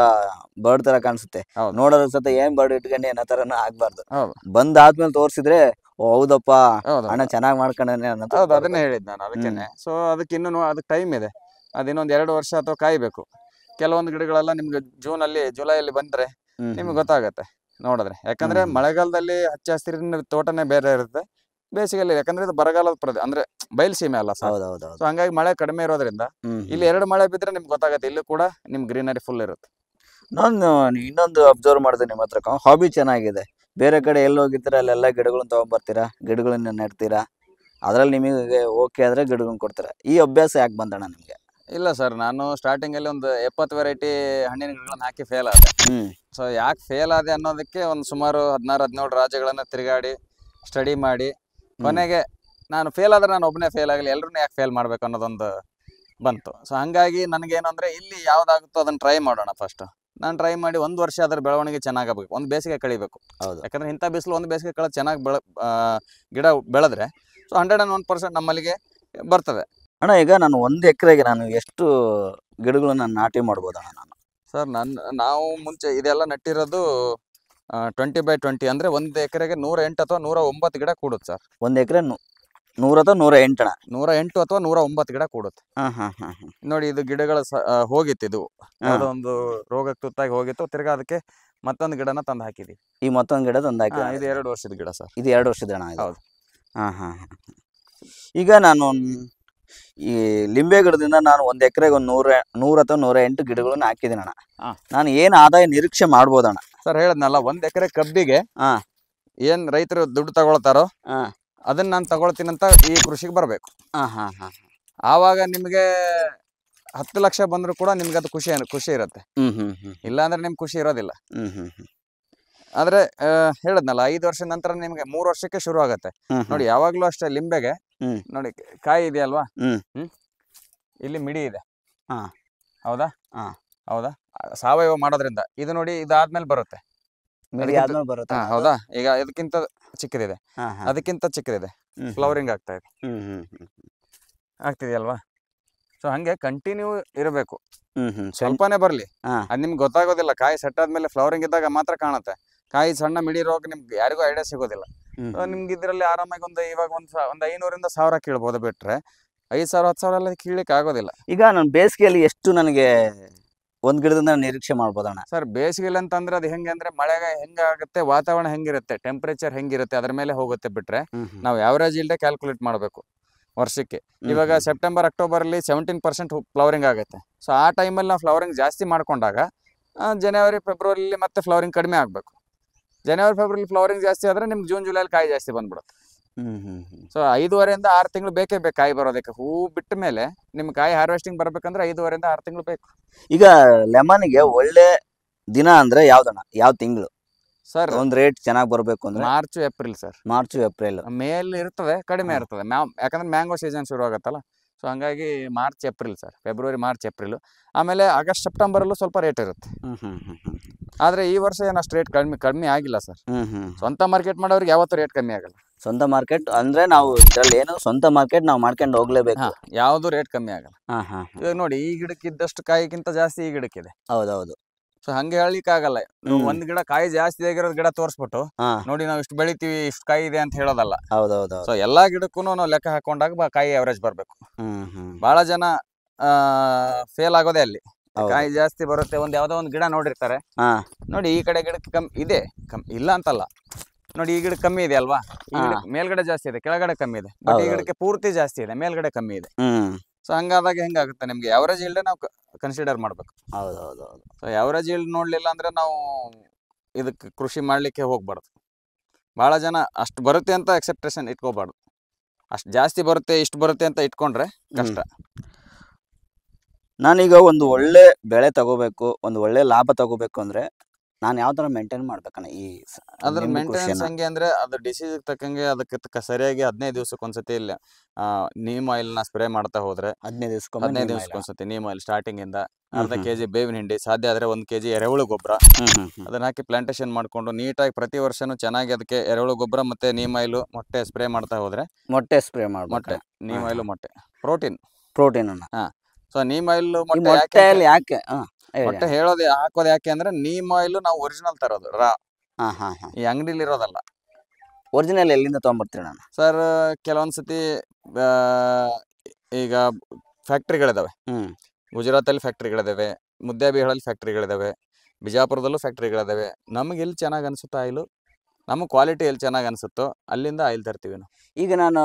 ಬರ್ಡ್ ತರ ಕಾಣಿಸುತ್ತೆ ನೋಡೋದ್ರ ಸತ. ಏನ್ ಬರ್ಡ್ ಇಟ್ಕೊಂಡು ಏನೋ ತರನ ಆಗ್ಬಾರ್ದು. ಬಂದಾದ್ಮೇಲೆ ತೋರಿಸಿದ್ರೆ ಹೌದಪ್ಪ ಅಣ್ಣ ಚೆನ್ನಾಗಿ ಮಾಡ್ಕೊಂಡೇನೆ ಅನ್ನೋದು. ಹೌದು, ಅದನ್ನೇ ಹೇಳಿದ್ ನಾನು. ಅದಕ್ಕೇನೆ. ಸೊ ಅದಕ್ಕೆ ಇನ್ನೂ ಅದಕ್ಕೆ ಟೈಮ್ ಇದೆ. ಅದಿನ್ನೊಂದು 2 ವರ್ಷ ಅಥವಾ ಕಾಯ್ಬೇಕು. ಕೆಲವೊಂದು ಗಿಡಗಳೆಲ್ಲ ನಿಮ್ಗೆ ಜುಲೈಯಲ್ಲಿ ಬಂದ್ರೆ ನಿಮ್ಗೆ ಗೊತ್ತಾಗತ್ತೆ ನೋಡಿದ್ರೆ. ಯಾಕಂದ್ರೆ ಮಳೆಗಾಲದಲ್ಲಿ ಹಚ್ಚ ಹಸಿರಿನ ತೋಟನೇ ಬೇರೆ ಇರುತ್ತೆ, ಬೇಸಿಗೆಯಲ್ಲಿ ಯಾಕಂದ್ರೆ ಇದು ಬರಗಾಲದ ಅಂದ್ರೆ ಬಯಲು ಅಲ್ಲ ಸರ್. ಸೊ ಹಂಗಾಗಿ ಮಳೆ ಕಡಿಮೆ ಇರೋದ್ರಿಂದ ಇಲ್ಲಿ 2 ಮಳೆ ಬಿದ್ರೆ ನಿಮ್ಗೆ ಗೊತ್ತಾಗತ್ತೆ, ಇಲ್ಲೂ ಕೂಡ ನಿಮ್ ಗ್ರೀನರಿ ಫುಲ್ ಇರುತ್ತೆ. ನಾನು ಇನ್ನೊಂದು ಅಬ್ಸರ್ವ್ ಮಾಡಿದೆ ನಿಮ್ಮ ಹತ್ರ, ಹಾಬಿ ಚೆನ್ನಾಗಿದೆ. ಬೇರೆ ಕಡೆ ಎಲ್ಲಿ ಹೋಗಿರ್ತೀರಾ ಅಲ್ಲೆಲ್ಲ ಗಿಡಗಳನ್ನ ತಗೊಂಡ್ಬರ್ತೀರಾ, ಗಿಡಗಳನ್ನ ನೆಡ್ತೀರಾ, ಅದ್ರಲ್ಲಿ ನಿಮಗೆ ಓಕೆ ಆದ್ರೆ ಗಿಡಗಳನ್ನ ಕೊಡ್ತೀರಾ. ಈ ಅಭ್ಯಾಸ ಯಾಕೆ ಬಂದಣ್ಣ ನಿಮ್ಗೆ? ಇಲ್ಲ ಸರ್, ನಾನು ಸ್ಟಾರ್ಟಿಂಗ್ ಅಲ್ಲಿ ಒಂದು 70 ವೆರೈಟಿ ಹಣ್ಣಿನ ಗಿಡಗಳನ್ನ ಹಾಕಿ ಫೇಲ್ ಆದೆ. ಸೊ ಯಾಕೆ ಫೇಲ್ ಆದೆ ಅನ್ನೋದಕ್ಕೆ ಒಂದು ಸುಮಾರು 16-17 ರಾಜ್ಯಗಳನ್ನ ತಿರುಗಾಡಿ ಸ್ಟಡಿ ಮಾಡಿ ಕೊನೆಗೆ ನಾನು ಫೇಲ್ ಆದ್ರೆ ನಾನು ಒಬ್ಬನೇ ಫೇಲ್ ಆಗಲಿ, ಎಲ್ಲರೂ ಯಾಕೆ ಫೇಲ್ ಮಾಡ್ಬೇಕು ಅನ್ನೋದೊಂದು ಬಂತು. ಸೊ ಹಂಗಾಗಿ ನನಗೇನು ಅಂದರೆ ಇಲ್ಲಿ ಯಾವ್ದಾಗುತ್ತೋ ಅದನ್ನು ಟ್ರೈ ಮಾಡೋಣ ಫಸ್ಟ್. ನಾನು ಟ್ರೈ ಮಾಡಿ 1 ವರ್ಷ ಅದರ ಬೆಳವಣಿಗೆ ಚೆನ್ನಾಗಬೇಕು, ಒಂದು ಬೇಸಿಗೆ ಕಳಿಬೇಕು. ಯಾಕಂದ್ರೆ ಇಂಥ ಬಿಸಿಲು ಒಂದು ಬೇಸಿಗೆ ಕಳೆ ಚೆನ್ನಾಗಿ ಗಿಡ ಬೆಳೆದ್ರೆ ಸೊ 101% ನಮ್ಮಲ್ಲಿಗೆ ಬರ್ತದೆ. ಅಣ್ಣ ಈಗ ನಾನು 1 ಎಕರೆಗೆ ನಾನು ಎಷ್ಟು ಗಿಡಗಳನ್ನ ನಾಟಿ ಮಾಡ್ಬೋದಣ್ಣ ನಾನು? ಸರ್ ನಾವು ಮುಂಚೆ ಇದೆಲ್ಲ ನಟ್ಟಿರೋದು 20x20 ಅಂದ್ರೆ 1 ಎಕರೆಗೆ 108 ಅಥವಾ 109 ಗಿಡ ಕೂಡುತ್ತೆ ಸರ್. 1 ಎಕರೆ 100 ಅಥವಾ 108 ಅಣ್ಣ? 108 ಅಥವಾ 109 ಗಿಡ ಕೂಡುತ್ತೆ. ನೋಡಿ ಇದು ಗಿಡಗಳ ಹೋಗಿತ್ತು, ಇದು ಯಾವುದೋ ಒಂದು ರೋಗಕ್ಕೆ ತುತ್ತಾಗಿ ಹೋಗಿತ್ತು. ತಿರ್ಗಾ ಅದಕ್ಕೆ ಮತ್ತೊಂದು ಗಿಡನ ತಂದು ಹಾಕಿದ್ವಿ. ಈ ಮತ್ತೊಂದು ಗಿಡ ತಂದು ಹಾಕಿ? ಇದು 2 ವರ್ಷದ ಗಿಡ ಸರ್. ಇದು 2 ವರ್ಷದ ಅಣ್ಣ? ಹೌದು. ಈಗ ನಾನು ಈ ಲಿಂಬೆ ಗಿಡದಿಂದ ನಾನು 1 ಎಕರೆಗೆ 100 ಅಥವಾ 108 ಗಿಡಗಳನ್ನ ಹಾಕಿದ್ದೀನಿ ಅಣ್ಣ. ನಾನು ಏನು ಆದಾಯ ನಿರೀಕ್ಷೆ ಮಾಡ್ಬೋದಣ್ಣ? ಸರ್ ಹೇಳದ್ನಲ್ಲ, 1 ಎಕರೆ ಕಬ್ಬಿಗೆ ಏನ್ ರೈತರು ದುಡ್ಡು ತಗೊಳ್ತಾರೋ ಅದನ್ನ ನಾನು ತಗೊಳ್ತೀನಿ ಅಂತ ಈ ಕೃಷಿಗೆ ಬರಬೇಕು. ಹಾ ಹಾ ಹಾ ಆವಾಗ ನಿಮಗೆ 10 ಲಕ್ಷ ಬಂದರೂ ಕೂಡ ನಿಮ್ಗೆ ಅದು ಖುಷಿ ಇರುತ್ತೆ. ಇಲ್ಲ ಅಂದ್ರೆ ನಿಮ್ಗೆ ಖುಷಿ ಇರೋದಿಲ್ಲ. ಆದ್ರೆ ಹೇಳದ್ನಲ್ಲ 5 ವರ್ಷದ ನಂತರ ನಿಮ್ಗೆ 3 ವರ್ಷಕ್ಕೆ ಶುರು ಆಗತ್ತೆ. ನೋಡಿ ಯಾವಾಗ್ಲೂ ಅಷ್ಟೇ ಲಿಂಬೆಗೆ ನೋಡಿ ಕಾಯಿ ಇದೆಯಲ್ವಾ, ಇಲ್ಲಿ ಮಿಡಿ ಇದೆ. ಹೌದಾ ಹೌದಾ ಸಾವಯವ ಮಾಡೋದ್ರಿಂದ ಇದು ನೋಡಿ ಇದಾದ್ಮೇಲೆ ಬರುತ್ತೆ. ಹೌದಾ, ಈಗ ಇದಕ್ಕಿಂತ ಚಿಕ್ಕದಿದೆ, ಅದಕ್ಕಿಂತ ಚಿಕ್ಕದಿದೆ, ಫ್ಲವರಿಂಗ್ ಆಗ್ತಾ ಇದೆ, ಆಗ್ತಿದೆಯಲ್ವಾ. ಸೊ ಹಂಗೆ ಕಂಟಿನ್ಯೂ ಇರಬೇಕು. ಸ್ವಲ್ಪನೇ ಬರ್ಲಿ, ಅದ್ ನಿಮ್ಗೆ ಗೊತ್ತಾಗೋದಿಲ್ಲ. ಕಾಯಿ ಸೆಟ್ ಆದ್ಮೇಲೆ ಫ್ಲವರಿಂಗ್ ಇದ್ದಾಗ ಮಾತ್ರ ಕಾಣುತ್ತೆ. ಕಾಯಿ ಸಣ್ಣ ಮಿಡಿ ರೋಗ ನಿಮ್ಗೆ ಯಾರಿಗೂ ಐಡಿಯಾ ಸಿಗೋದಿಲ್ಲ. ನಿಮ್ಗೆ ಇದ್ರಲ್ಲಿ ಆರಾಮಾಗಿ ಇವಾಗ ಒಂದ್ 500ರಿಂದ 1000 ಕೀಳ್ಬೋದು. ಬಿಟ್ರೆ 5,000 10,000 ಎಲ್ಲ ಕೀಳ್ಲಿಕ್ಕೆ ಆಗೋದಿಲ್ಲ. ಈಗ ನಾನು ಬೇಸಿಗೆಯಲ್ಲಿ ಎಷ್ಟು ನನಗೆ ಒಂದ್ ಗಿಡದಿಂದ ನಿರೀಕ್ಷೆ ಮಾಡ್ಬೋದಣ್ಣ? ಸರ್ ಬೇಸಿಗೆಲಿ ಅಂತಂದ್ರೆ ಅದು ಹೆಂಗೆ ಅಂದ್ರೆ ಮಳೆಗೆ ಹೆಂಗಾಗುತ್ತೆ, ವಾತಾವರಣ ಹೆಂಗಿರುತ್ತೆ, ಟೆಂಪರೇಚರ್ ಹೆಂಗಿರುತ್ತೆ, ಅದ್ರ ಮೇಲೆ ಹೋಗುತ್ತೆ. ಬಿಟ್ರೆ ನಾವು ಯಾವರೇಜ್ ಇಲ್ಡೆ ಕ್ಯಾಲ್ಕುಲೇಟ್ ಮಾಡಬೇಕು ವರ್ಷಕ್ಕೆ. ಇವಾಗ ಸೆಪ್ಟೆಂಬರ್ ಅಕ್ಟೋಬರ್ ಅಲ್ಲಿ 17% ಫ್ಲವರಿಂಗ್ ಆಗುತ್ತೆ. ಸೊ ಆ ಟೈಮಲ್ಲಿ ನಾವು ಫ್ಲವರಿಂಗ್ ಜಾಸ್ತಿ ಮಾಡ್ಕೊಂಡಾಗ ಜನವರಿ ಫೆಬ್ರವರಿಲಿ ಮತ್ತೆ ಫ್ಲವರಿಂಗ್ ಕಡಿಮೆ ಆಗಬೇಕು. ಜನವರಿ ಫೆಬ್ರವರಿ ಫ್ಲವರಿಂಗ್ ಜಾಸ್ತಿ ಆದ್ರೆ ನಿಮ್ಗೆ ಜೂನ್ ಜುಲೈಲಿ ಕಾಯಿ ಜಾಸ್ತಿ ಬಂದ್ಬಿಡುತ್ತೆ. ಸೊ 5.5ರಿಂದ 6 ತಿಂಗಳು ಬೇಕೇ ಬೇಕು ಕಾಯಿ ಬರೋದಕ್ಕೆ. ಹೂ ಬಿಟ್ಟ ಮೇಲೆ ನಿಮ್ ಕಾಯಿ ಹಾರ್ವೆಸ್ಟಿಂಗ್ ಬರ್ಬೇಕಂದ್ರೆ 5.5ರಿಂದ 6 ತಿಂಗಳು ಬೇಕು. ಈಗ ಲೆಮನ್ಗೆ ಒಳ್ಳೆ ದಿನ ಅಂದ್ರೆ ಯಾವ್ದಣ್ಣ, ಯಾವ ತಿಂಗಳು ಸರ್? ಒಂದ್ ರೇಟ್ ಚೆನ್ನಾಗಿ ಬರ್ಬೇಕು ಅಂದ್ರೆ March April sir. March April. ಮೇಲ್ ಇರ್ತದೆ, ಕಡಿಮೆ ಇರ್ತದೆ. ಯಾಕಂದ್ರೆ ಮ್ಯಾಂಗೋ ಸೀಸನ್ ಶುರು ಆಗತ್ತಲ್ಲ. ಸೊ ಹಂಗಾಗಿ March April sir, February March April. ಆಮೇಲೆ ಆಗಸ್ಟ್ ಸೆಪ್ಟೆಂಬರ್ ಅಲ್ಲೂ ಸ್ವಲ್ಪ ರೇಟ್ ಇರುತ್ತೆ. ಆದ್ರೆ ಈ ವರ್ಷ ಏನು ಅಷ್ಟು ರೇಟ್ ಕಡಿಮೆ ಆಗಿಲ್ಲ ಸರ್. ಸ್ವಂತ ಮಾರ್ಕೆಟ್ ಮಾಡೋರಿಗೆ ಯಾವತ್ತೂ ರೇಟ್ ಕಮ್ಮಿ ಆಗಲ್ಲ. ಸ್ವಂತ ಮಾರ್ಕೆಟ್ ಅಂದ್ರೆ ನಾವು ಇದ್ರಲ್ಲಿ ಏನು ಸ್ವಂತ ಮಾರ್ಕೆಟ್ ನಾವು ಮಾಡ್ಕೊಂಡು ಹೋಗ್ಲೇಬೇಕು. ಯಾವ್ದು ರೇಟ್ ಕಮ್ಮಿ ಆಗಲ್ಲ. ಇವಾಗ ನೋಡಿ, ಈ ಗಿಡಕ್ಕೆ ಇದ್ದಷ್ಟು ಕಾಯಿಗಿಂತ ಜಾಸ್ತಿ ಈ ಗಿಡಕ್ಕಿದೆ. ಹೌದೌದು. ಸೊ ಹಂಗೆ ಹೇಳಿಕ್ ಆಗಲ್ಲ. ನೀವು ಒಂದ್ ಗಿಡ ಕಾಯಿ ಜಾಸ್ತಿ ಆಗಿರೋದ್ ಗಿಡ ತೋರಿಸ್ಬಿಟ್ಟು ನೋಡಿ ನಾವು ಇಷ್ಟು ಬೆಳಿತೀವಿ, ಇಷ್ಟು ಕಾಯಿ ಇದೆ ಅಂತ ಹೇಳೋದಲ್ಲ. ಹೌದೌದು. ಸೊ ಎಲ್ಲಾ ಗಿಡಕ್ಕೂ ನಾವು ಲೆಕ್ಕ ಹಾಕೊಂಡಾಗ ಕಾಯಿ ಅವರೇಜ್ ಬರ್ಬೇಕು. ಬಹಳ ಜನ ಫೇಲ್ ಆಗೋದೇ ಅಲ್ಲಿ. ಕಾಯಿ ಜಾಸ್ತಿ ಬರುತ್ತೆ, ಯಾವ್ದೋ ಒಂದ್ ಗಿಡ ನೋಡಿರ್ತಾರೆ. ನೋಡಿ ಈ ಕಡೆ ಗಿಡಕ್ಕೆ ಕಮ್ಮಿ ಇದೆ, ಇಲ್ಲ ಅಂತಲ್ಲ. ನೋಡಿ ಈ ಗಿಡ ಕಮ್ಮಿ ಇದೆ ಅಲ್ವಾ, ಈ ಗಿಡ ಮೇಲ್ಗಡೆ ಜಾಸ್ತಿ ಇದೆ, ಕೆಳಗಡೆ ಕಮ್ಮಿ ಇದೆ. ಬಟ್ ಈ ಗಿಡಕ್ಕೆ ಪೂರ್ತಿ ಜಾಸ್ತಿ ಇದೆ, ಮೇಲ್ಗಡೆ ಕಮ್ಮಿ ಇದೆ. ಸೊ ಹಂಗಾದಾಗ ಹೆಂಗಾಗುತ್ತೆ ನಿಮ್ಗೆ ಅವರೇಜ್ ಇಲ್ಡೆ ನಾವು ಕನ್ಸಿಡರ್ ಮಾಡ್ಬೇಕು. ಹೌದೌದು. ಸೊ ಅವರೇಜ್ ಇಲ್ಡ್ ನೋಡ್ಲಿಲ್ಲ ಅಂದ್ರೆ ನಾವು ಇದಕ್ಕೆ ಕೃಷಿ ಮಾಡ್ಲಿಕ್ಕೆ ಹೋಗ್ಬಾರ್ದು. ಬಹಳ ಜನ ಅಷ್ಟು ಬರುತ್ತೆ ಅಂತ ಎಕ್ಸೆಪ್ಟೇಷನ್ ಇಟ್ಕೋಬಾರ್ದು. ಅಷ್ಟು ಜಾಸ್ತಿ ಬರುತ್ತೆ, ಇಷ್ಟು ಬರುತ್ತೆ ಅಂತ ಇಟ್ಕೊಂಡ್ರೆ ಕಷ್ಟ. ನಾನೀಗ ಒಂದು ಒಳ್ಳೆ ಬೆಳೆ ತಗೋಬೇಕು, ಒಂದು ಒಳ್ಳೆ ಲಾಭ ತಗೋಬೇಕು ಅಂದ್ರೆ ನಾನು ಯಾವ ತರ ಮೇಂಟೈನ್ ಮಾಡ್ಬೇಕಣ್ಣ ಈ ಅದ್ರ ಮೇಂಟೆನೆನ್ಸ್ ಹೆಂಗೆ ಅಂದ್ರೆ ಅದು ಡಿಸೀಸ್ ತಕ್ಕಂಗೆ ಅದಕ್ಕೆ ಸರಿಯಾಗಿ 15 ದಿವಸಕ್ಕೊಂದ್ಸತಿ ಇಲ್ಲ ನೀಮ್ ಆಯಿಲ್ ನ ಸ್ಪ್ರೇ ಮಾಡ್ತಾ ಹೋದ್ರೆ 15 ದಿವಸಕ್ಕೊಂದ್ಸತಿ ನೀಮ್ ಆಯಿಲ್ ಸ್ಟಾರ್ಟಿಂಗ್ ಇಂದ ಅರ್ಧ ಕೆಜಿ ಬೇವಿನ ಹಿಂಡಿ, ಸಾಧ್ಯ ಆದ್ರೆ 1 ಕೆಜಿ ಎರೆಹುಳು ಗೊಬ್ಬರ ಅದನ್ನ ಹಾಕಿ ಪ್ಲಾಂಟೇಶನ್ ಮಾಡ್ಕೊಂಡು ನೀಟಾಗಿ ಪ್ರತಿ ವರ್ಷನೂ ಚೆನ್ನಾಗಿ ಅದಕ್ಕೆ ಎರೆಹುಳು ಗೊಬ್ಬರ ಮತ್ತೆ ನೀಮ್ ಆಯಿಲ್ ಮೊಟ್ಟೆ ಸ್ಪ್ರೇ ಮಾಡ್ತಾ ಹೋದ್ರೆ ಮೊಟ್ಟೆ ಸ್ಪ್ರೇ ಮಾಡಿ ಮೊಟ್ಟೆ ನೀಮ್ ಆಯಿಲ್ ಮೊಟ್ಟೆ ಪ್ರೋಟೀನ್ ಅನ್ನ. ಸೊ ನೀಮ್ ಆಯಿಲ್ ಯಾಕೆ ಮೊಟ್ಟೆ ಹಾಕೋದು ಯಾಕೆ ಅಂದ್ರೆ ನೀಮ್ ಆಯಿಲ್ ನಾವು ಒರಿಜಿನಲ್ ತರೋದು ರಾ, ಈ ಅಂಗಡಿಲಿ ಇರೋದಲ್ಲ. ಒರಿಜಿನಲ್ ಎಲ್ಲಿಂದ ತಗೊಂಡ್ಬರ್ತೀರ ನಾನು? ಸರ್ ಕೆಲವೊಂದ್ಸತಿ ಈಗ ಫ್ಯಾಕ್ಟ್ರಿಗಳಿದಾವೆ. ಗುಜರಾತಲ್ಲಿ ಫ್ಯಾಕ್ಟ್ರಿಗಳಿದಾವೆ, ಮುದ್ದ್ಯಾಬಿಹಾಳಲ್ಲಿ ಫ್ಯಾಕ್ಟ್ರಿಗಳಿದಾವೆ, ಬಿಜಾಪುರದಲ್ಲೂ ಫ್ಯಾಕ್ಟ್ರಿಗಳಿದಾವೆ. ನಮ್ಗೆ ಎಲ್ಲಿ ಚೆನ್ನಾಗಿ ಅನ್ಸುತ್ತೋ ಆಯಿಲು, ನಮಗೆ ಕ್ವಾಲಿಟಿ ಎಲ್ಲಿ ಚೆನ್ನಾಗಿ ಅನ್ಸುತ್ತೋ ಅಲ್ಲಿಂದ ಆಯಿಲ್ ತರ್ತೀವಿ ನಾವು. ಈಗ ನಾನು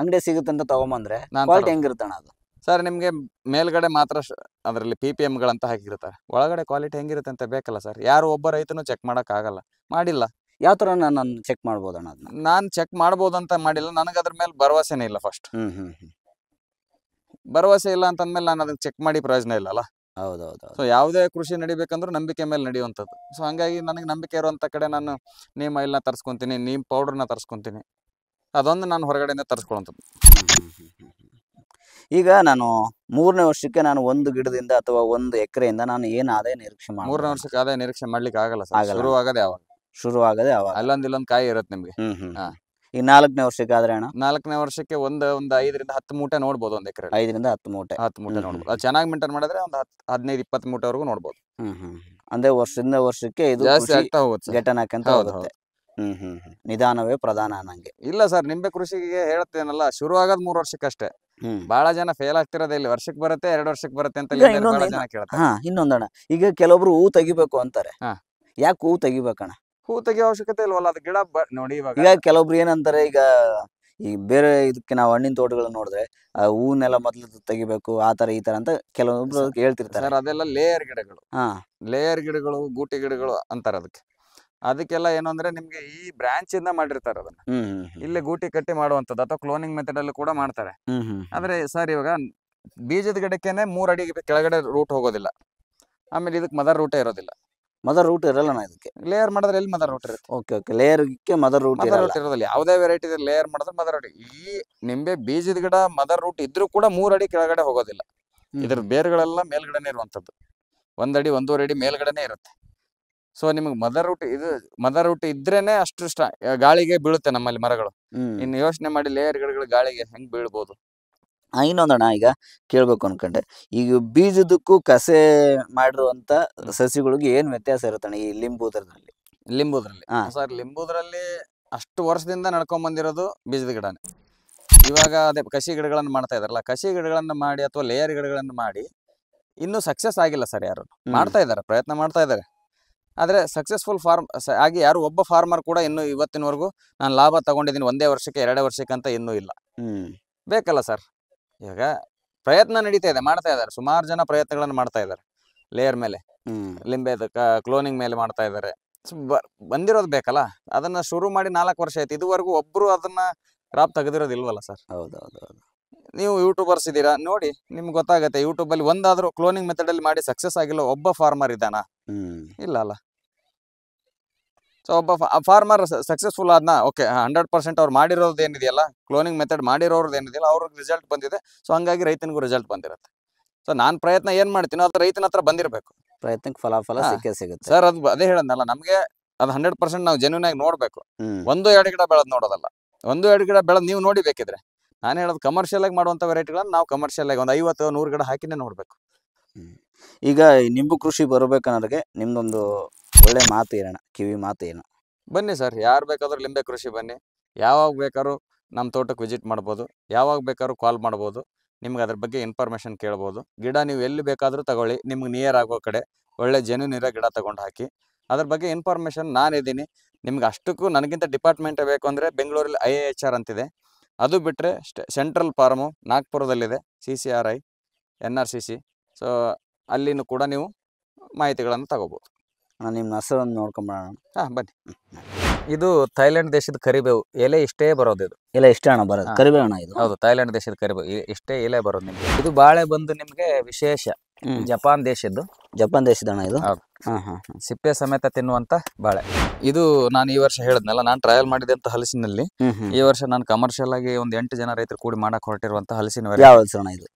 ಅಂಗಡಿ ಸಿಗುತ್ತೆ ಅಂತ ತಗೊಂಬಂದ್ರೆ ಕ್ವಾಲಿಟಿ ಹೆಂಗಿರುತ್ತಣ್ಣ ಅದು? ಸರ್ ನಿಮ್ಗೆ ಮೇಲ್ಗಡೆ ಮಾತ್ರ ಅದರಲ್ಲಿ PPM ಗಳಂತ ಹಾಕಿರ್ತಾರೆ, ಒಳಗಡೆ ಕ್ವಾಲಿಟಿ ಹೆಂಗಿರುತ್ತೆ ಅಂತ ಬೇಕಲ್ಲ ಸರ್. ಯಾರು ಒಬ್ಬ ರೈತನು ಚೆಕ್ ಮಾಡಕ್ ಆಗಲ್ಲ, ಮಾಡಿಲ್ಲ. ಯಾವ ತರ ನಾನು ಚೆಕ್ ಮಾಡ್ಬೋದಣ್ಣ ಅದನ್ನ? ನಾನು ಚೆಕ್ ಮಾಡ್ಬೋದಂತ ಮಾಡಿಲ್ಲ, ನನಗೆ ಅದ್ರ ಮೇಲೆ ಭರವಸೆನೇ ಇಲ್ಲ. ಫಸ್ಟ್ ಭರವಸೆ ಇಲ್ಲ ಅಂತಂದ್ಮೇಲೆ ನಾನು ಅದನ್ನ ಚೆಕ್ ಮಾಡಿ ಪ್ರಯೋಜನ ಇಲ್ಲಲ್ಲ. ಹೌದೌದು. ಸೊ ಯಾವುದೇ ಕೃಷಿ ನಡಿಬೇಕಂದ್ರೂ ನಂಬಿಕೆ ಮೇಲೆ ನಡೆಯುವಂಥದ್ದು. ಸೊ ಹಂಗಾಗಿ ನನಗೆ ನಂಬಿಕೆ ಇರುವಂಥ ಕಡೆ ನಾನು ನೀಮ್ ಆಯಿಲ್ನ ತರಿಸ್ಕೊಂತೀನಿ, ನೀಮ್ ಪೌಡರ್ನ ತರಿಸ್ಕೊಂತೀನಿ. ಅದೊಂದು ನಾನು ಹೊರಗಡೆಯಿಂದ ತರಿಸ್ಕೊಳ್ಳೋಂಥದ್ದು. ಈಗ ನಾನು 3ನೇ ವರ್ಷಕ್ಕೆ ನಾನು ಒಂದು ಗಿಡದಿಂದ ಅಥವಾ ಒಂದು ಎಕರೆಯಿಂದ ನಾನು ಏನು ಆದಾಯ ನಿರೀಕ್ಷೆ ಮಾಡಿ? 3ನೇ ವರ್ಷಕ್ಕೆ ಆದಾಯ ನಿರೀಕ್ಷೆ ಮಾಡ್ಲಿಕ್ಕೆ ಆಗಲ್ಲ ಸರ್. ಶುರು ಆಗದೆ ಯಾವಾಗ? ಅಲ್ಲೊಂದು ಇಲ್ಲೊಂದು ಕಾಯಿ ಇರುತ್ತೆ ನಿಮ್ಗೆ. ಈ 4ನೇ ವರ್ಷಕ್ಕೆ ಆದ್ರೆ ಅಣ್ಣ? 4ನೇ ವರ್ಷಕ್ಕೆ ಒಂದು 5ರಿಂದ 10 ಮೂಟೆ ನೋಡ್ಬೋದು ಒಂದು ಎಕರೆ. 5ರಿಂದ 10 ಮೂಟೆ ನೋಡ್ಬೋದು. ಅದು ಚೆನ್ನಾಗಿ ಮೇಂಟೈನ್ ಮಾಡಿದ್ರೆ ಒಂದು 15-20 ಮೂಟೆವರೆಗೂ ನೋಡ್ಬೋದು. ಅಂದ್ರೆ ವರ್ಷದಿಂದ ವರ್ಷಕ್ಕೆ ಇದು ಜಾಸ್ತಿ ಆಗ್ತಾ ಹೋಗುತ್ತೆ, ಗೆಟನ್ ಹಾಕಂತ ಹೋಗುತ್ತೆ. ನಿಧಾನವೇ ಪ್ರಧಾನ ಅನ್ನಂಗೆ. ಇಲ್ಲ ಸರ್, ನಿಂಬೆ ಕೃಷಿಗೆ ಹೇಳ್ತೇನಲ್ಲ, ಶುರು ಆಗೋದು 3 ವರ್ಷಕ್ಕಷ್ಟೇ. ಬಹಳ ಜನ ಫೇಲ್ ಆಗ್ತಿರೋದೇ ಇಲ್ಲಿ. ವರ್ಷಕ್ಕೆ ಬರುತ್ತೆ, 2 ವರ್ಷಕ್ಕೆ ಬರುತ್ತೆ ಅಂತ ಬಹಳ ಜನ ಕೇಳ್ತಾರೆ. ಇನ್ನೊಂದಣ್ಣ, ಈಗ ಕೆಲವೊಬ್ರು ಹೂ ತೆಗಿಬೇಕು ಅಂತಾರೆ. ಯಾಕೆ ಹೂ ತೆಗಿಬೇಕಣ್ಣ? ಹೂ ತೆಗಿಯೋ ಅವಶ್ಯಕತೆ ಇಲ್ವಲ್ಲ, ಅದು ಗಿಡ ನೋಡಿ. ಈಗ ಕೆಲವೊಬ್ರು ಏನಂತಾರೆ, ಈಗ ಬೇರೆ ಇದಕ್ಕೆ ನಾವು ಹಣ್ಣಿನ ತೋಟಗಳನ್ನ ನೋಡಿದ್ರೆ ಹೂನೆಲ್ಲ ಮೊದ್ಲು ತೆಗಿಬೇಕು, ಆ ತರ ಈ ತರ ಅಂತ ಕೆಲವೊಬ್ರು ಹೇಳ್ತಿರ್ತಾರೆ. ಅದೆಲ್ಲ ಲೇಯರ್ ಗಿಡಗಳು, ಲೇಯರ್ ಗಿಡಗಳು, ಗೂಟಿ ಗಿಡಗಳು ಅಂತಾರೆ ಅದಕ್ಕೆ. ಅದಕ್ಕೆಲ್ಲ ಏನು ಅಂದ್ರೆ ನಿಮ್ಗೆ ಈ ಬ್ರಾಂಚ್ ಇಂದ ಮಾಡಿರ್ತಾರೆ ಅದನ್ನ. ಇಲ್ಲೇ ಗೂಟಿ ಕಟ್ಟಿ ಮಾಡುವಂಥದ್ದು ಅಥವಾ ಕ್ಲೋನಿಂಗ್ ಮೆಥಡ್ ಅಲ್ಲಿ ಕೂಡ ಮಾಡ್ತಾರೆ. ಆದ್ರೆ ಸರ್ ಇವಾಗ ಬೀಜದ ಗಿಡಕ್ಕೆನೆ 3 ಅಡಿ ಕೆಳಗಡೆ ರೂಟ್ ಹೋಗೋದಿಲ್ಲ. ಆಮೇಲೆ ಇದಕ್ಕೆ ಮದರ್ ರೂಟೇ ಇರೋದಿಲ್ಲ. ಮದರ್ ರೂಟ್ ಇರಲ್ಲ ಇದಕ್ಕೆ. ಲೇಯರ್ ಮಾಡಿದ್ರೆ ಎಲ್ಲಿ ಮದರ್ ರೂಟ್ ಇರುತ್ತೆ? ಓಕೆ ಓಕೆ, ಲೇಯರ್ಗೆ ಮದರ್ ರೂಟ್ ಇರೋದಿಲ್ಲ. ಯಾವುದೇ ವೆರೈಟಿ ಲೇಯರ್ ಮಾಡಿದ್ರೆ ಮದರ್ ರೂಟ್. ಈ ನಿಂಬೆ ಬೀಜದ ಗಿಡ ಮದರ್ ರೂಟ್ ಇದ್ರೂ ಕೂಡ 3 ಅಡಿ ಕೆಳಗಡೆ ಹೋಗೋದಿಲ್ಲ. ಇದ್ರ ಬೇರುಗಳೆಲ್ಲ ಮೇಲ್ಗಡೆನೆ ಇರುವಂತದ್ದು. 1 ಅಡಿ 1.5 ಅಡಿ ಮೇಲ್ಗಡೆನೆ ಇರುತ್ತೆ. ಸೊ ನಿಮ್ಗೆ ಮದರ್ ರೂಟ್ ಇದ್ರೇನೆ ಅಷ್ಟು ಗಾಳಿಗೆ ಬೀಳುತ್ತೆ ನಮ್ಮಲ್ಲಿ ಮರಗಳು. ಇನ್ನು ಯೋಚನೆ ಮಾಡಿ ಲೇಯರ್ ಗಿಡಗಳು ಗಾಳಿಗೆ ಹೆಂಗ್ ಬೀಳ್ಬೋದು? ಇನ್ನೊಂದಣ್ಣ ಈಗ ಕೇಳ್ಬೇಕು ಅನ್ಕೊಂಡೆ, ಈಗ ಬೀಜದಕ್ಕೂ ಕಸೆ ಮಾಡಿರುವಂತ ಸಸಿಗಳಿಗೆ ಏನ್ ವ್ಯತ್ಯಾಸ ಇರುತ್ತಣ್ಣ ಈ ಲಿಂಬುದ್ರಲ್ಲಿ? ಸರ್ ಲಿಂಬುದ್ರಲ್ಲಿ ಅಷ್ಟು ವರ್ಷದಿಂದ ನಡ್ಕೊಂಡ್ ಬಂದಿರೋದು ಬೀಜದ ಗಿಡನೇ. ಇವಾಗ ಅದೇ ಕಸಿ ಗಿಡಗಳನ್ನು ಮಾಡ್ತಾ ಇದಾರಲ್ಲ, ಕಸಿ ಗಿಡಗಳನ್ನ ಮಾಡಿ ಅಥವಾ ಲೇಯರ್ ಗಿಡಗಳನ್ನು ಮಾಡಿ ಇನ್ನೂ ಸಕ್ಸಸ್ ಆಗಿಲ್ಲ ಸರ್. ಯಾರು ಮಾಡ್ತಾ ಇದ್ದಾರೆ, ಪ್ರಯತ್ನ ಮಾಡ್ತಾ ಇದ್ದಾರೆ. ಆದ್ರೆ ಸಕ್ಸಸ್ಫುಲ್ ಆಗಿ ಯಾರು ಒಬ್ಬ ಫಾರ್ಮರ್ ಕೂಡ ಇನ್ನೂ ಇವತ್ತಿನವರೆಗೂ ನಾನು ಲಾಭ ತಗೊಂಡಿದ್ದೀನಿ 1 ವರ್ಷಕ್ಕೆ 2 ವರ್ಷಕ್ಕೆ ಅಂತ ಇನ್ನೂ ಇಲ್ಲ. ಬೇಕಲ್ಲ ಸರ್. ಇವಾಗ ಪ್ರಯತ್ನ ನಡೀತಾ ಇದೆ, ಮಾಡ್ತಾ ಇದ್ದಾರೆ. ಸುಮಾರು ಜನ ಪ್ರಯತ್ನಗಳನ್ನು ಮಾಡ್ತಾ ಇದ್ದಾರೆ. ಲೇಯರ್ ಮೇಲೆ, ಲಿಂಬೆದ ಕ್ಲೋನಿಂಗ್ ಮೇಲೆ ಮಾಡ್ತಾ ಇದ್ದಾರೆ. ಬಂದಿರೋದು ಬೇಕಲ್ಲ. ಅದನ್ನ ಶುರು ಮಾಡಿ 4 ವರ್ಷ ಆಯ್ತು. ಇದುವರೆಗೂ ಒಬ್ರು ಅದನ್ನ ಕ್ರಾಪ್ ತೆಗೆದಿರೋದಿಲ್ವಲ್ಲ ಸರ್. ಹೌದೌದು. ನೀವು ಯೂಟ್ಯೂಬರ್ಸ್ ಇದ್ದೀರಾ, ನೋಡಿ ನಿಮ್ಗೆ ಗೊತ್ತಾಗತ್ತೆ. ಯೂಟ್ಯೂಬ್ ಅಲ್ಲಿ ಒಂದಾದ್ರೂ ಕ್ಲೋನಿಂಗ್ ಮೆಥಡ್ ಅಲ್ಲಿ ಮಾಡಿ ಸಕ್ಸಸ್ ಆಗಿಲ್ಲ ಒಬ್ಬ ಫಾರ್ಮರ್ ಇದ್ದಾನಾ? ಇಲ್ಲ ಅಲ್ಲ. ಸೊ ಒಬ್ಬ ಫಾರ್ಮರ್ ಸಕ್ಸಸ್ಫುಲ್ ಆದ್ನ, ಓಕೆ 100% ಅವ್ರು ಮಾಡಿರೋದು ಏನಿದೆಯಲ್ಲ, ಕ್ಲೋನಿಂಗ್ ಮೆಥಡ್ ಮಾಡಿರೋದು ಏನಿದೆಯಲ್ಲ, ಅವ್ರಿಗೆ ರಿಸಲ್ಟ್ ಬಂದಿದೆ. ಸೊ ಹಂಗಾಗಿ ರೈತನಿಗೂ ರಿಸಲ್ಟ್ ಬಂದಿರುತ್ತೆ. ಸೊ ನಾನ್ ಪ್ರಯತ್ನ ಏನ್ ಮಾಡ್ತೀನೋ ಅದು ರೈತನ ಹತ್ರ ಬಂದಿರಬೇಕು. ಪ್ರಯತ್ನಕ್ಕೆ ಫಲ ಸಿಕ್ಕೇ ಸಿಗುತ್ತೆ ಸರ್. ಅದೇ ಹೇಳದ್ನಲ್ಲ, ನಮ್ಗೆ ಅದು 100% ನಾವು ಜೆನ್ಯೂನ್ ಆಗಿ ನೋಡ್ಬೇಕು. 1-2 ಗಿಡ ಬೆಳೆದ್ ನೋಡೋದಲ್ಲ. 1-2 ಗಿಡ ಬೆಳೆದ್ ನೀವು ನೋಡಿ ಬೇಕಿದ್ರೆ. ನಾನು ಹೇಳೋದು ಕಮರ್ಷಿಯಲ್ ಆಗಿ ಮಾಡುವಂತ ವೆರೈಟಿಗಳನ್ನ ನಾವು ಕಮರ್ಷಿಯಲ್ ಆಗಿ ಒಂದು 50-100 ಗಿಡ ಹಾಕಿನೇ ನೋಡ್ಬೇಕು. ಈಗ ನಿಂಬು ಕೃಷಿ ಬರ್ಬೇಕನ್ನೋರಿಗೆ ನಿಮ್ದೊಂದು ಒಳ್ಳೆ ಮಾತು ಏನಣ್ಣ, ಕಿವಿ ಮಾತು ಏನು? ಬನ್ನಿ ಸರ್, ಯಾರು ಬೇಕಾದ್ರೂ ಲಿಂಬೆ ಕೃಷಿ ಬನ್ನಿ. ಯಾವಾಗ ಬೇಕಾದ್ರೂ ನಮ್ಮ ತೋಟಕ್ಕೆ ವಿಸಿಟ್ ಮಾಡ್ಬೋದು. ಯಾವಾಗ ಬೇಕಾದ್ರೂ ಕಾಲ್ ಮಾಡ್ಬೋದು. ನಿಮ್ಗೆ ಅದ್ರ ಬಗ್ಗೆ ಇನ್ಫಾರ್ಮೇಶನ್ ಕೇಳ್ಬೋದು. ಗಿಡ ನೀವು ಎಲ್ಲಿ ಬೇಕಾದ್ರೂ ತಗೊಳ್ಳಿ, ನಿಮ್ಗೆ ನಿಯರ್ ಆಗೋ ಕಡೆ ಒಳ್ಳೆ ಜೆನ್ಯೂನ್ ಇರೋ ಗಿಡ ತಗೊಂಡು ಹಾಕಿ. ಅದ್ರ ಬಗ್ಗೆ ಇನ್ಫಾರ್ಮೇಶನ್ ನಾನಿದ್ದೀನಿ. ನಿಮ್ಗೆ ಅಷ್ಟಕ್ಕೂ ನನಗಿಂತ ಡಿಪಾರ್ಟ್ಮೆಂಟ್ ಬೇಕು ಅಂದರೆ ಬೆಂಗಳೂರಲ್ಲಿ IIHR ಅಂತಿದೆ. ಅದು ಬಿಟ್ಟರೆ ಸೆಂಟ್ರಲ್ ಫಾರ್ಮು ನಾಗ್ಪುರದಲ್ಲಿದೆ, CCRI NRCC. ಸೊ ಅಲ್ಲಿನೂ ಕೂಡ ನೀವು ಮಾಹಿತಿಗಳನ್ನು ತಗೋಬೋದು. ನಿಮ್ಮ ಹೆಸರನ್ನು ನೋಡ್ಕೊಂಬರೋಣ. ಬನ್ನಿ. ಇದು ಥೈಲ್ಯಾಂಡ್ ದೇಶದ ಕರಿಬೇವು. ಎಲೆ ಇಷ್ಟೇ ಬರೋದು. ಇದು ಎಲೆ ಇಷ್ಟೇ ಅಣ್ಣ ಬರೋದು? ಕರಿಬೇವು ಅಣ್ಣ ಇದು? ಹೌದು, ಥೈಲ್ಯಾಂಡ್ ದೇಶದ ಕರಿಬೇವು. ಇಷ್ಟೇ ಎಲೆ ಬರೋದು ನಿಮ್ಗೆ. ಇದು ಬಾಳೆ ಬಂದು ನಿಮ್ಗೆ ವಿಶೇಷ ಜಪಾನ್ ದೇಶದ್ದು. ಜಪಾನ್ ದೇಶದ ಅಣ್ಣ ಇದು? ಹೌದು. ಸಿಪ್ಪೆ ಸಮೇತ ತಿನ್ನುವಂತ ಬಾಳೆ ಇದು. ನಾನು ಈ ವರ್ಷ ಹೇಳಿದ್ನಲ್ಲ, ನಾನು ಟ್ರಯಲ್ ಮಾಡಿದಂತ ಹಲಸಿನಲ್ಲಿ ಈ ವರ್ಷ ನಾನು ಕಮರ್ಷಿಯಲ್ ಆಗಿ ಒಂದು 8 ಜನ ರೈತರು ಕೂಡಿ ಮಾಡಕ್ ಹೊರಟಿರುವಂತ ಹಲಸಿನ ಯಾವ ಹಲಸು ಅಣ್ಣ ಇದು?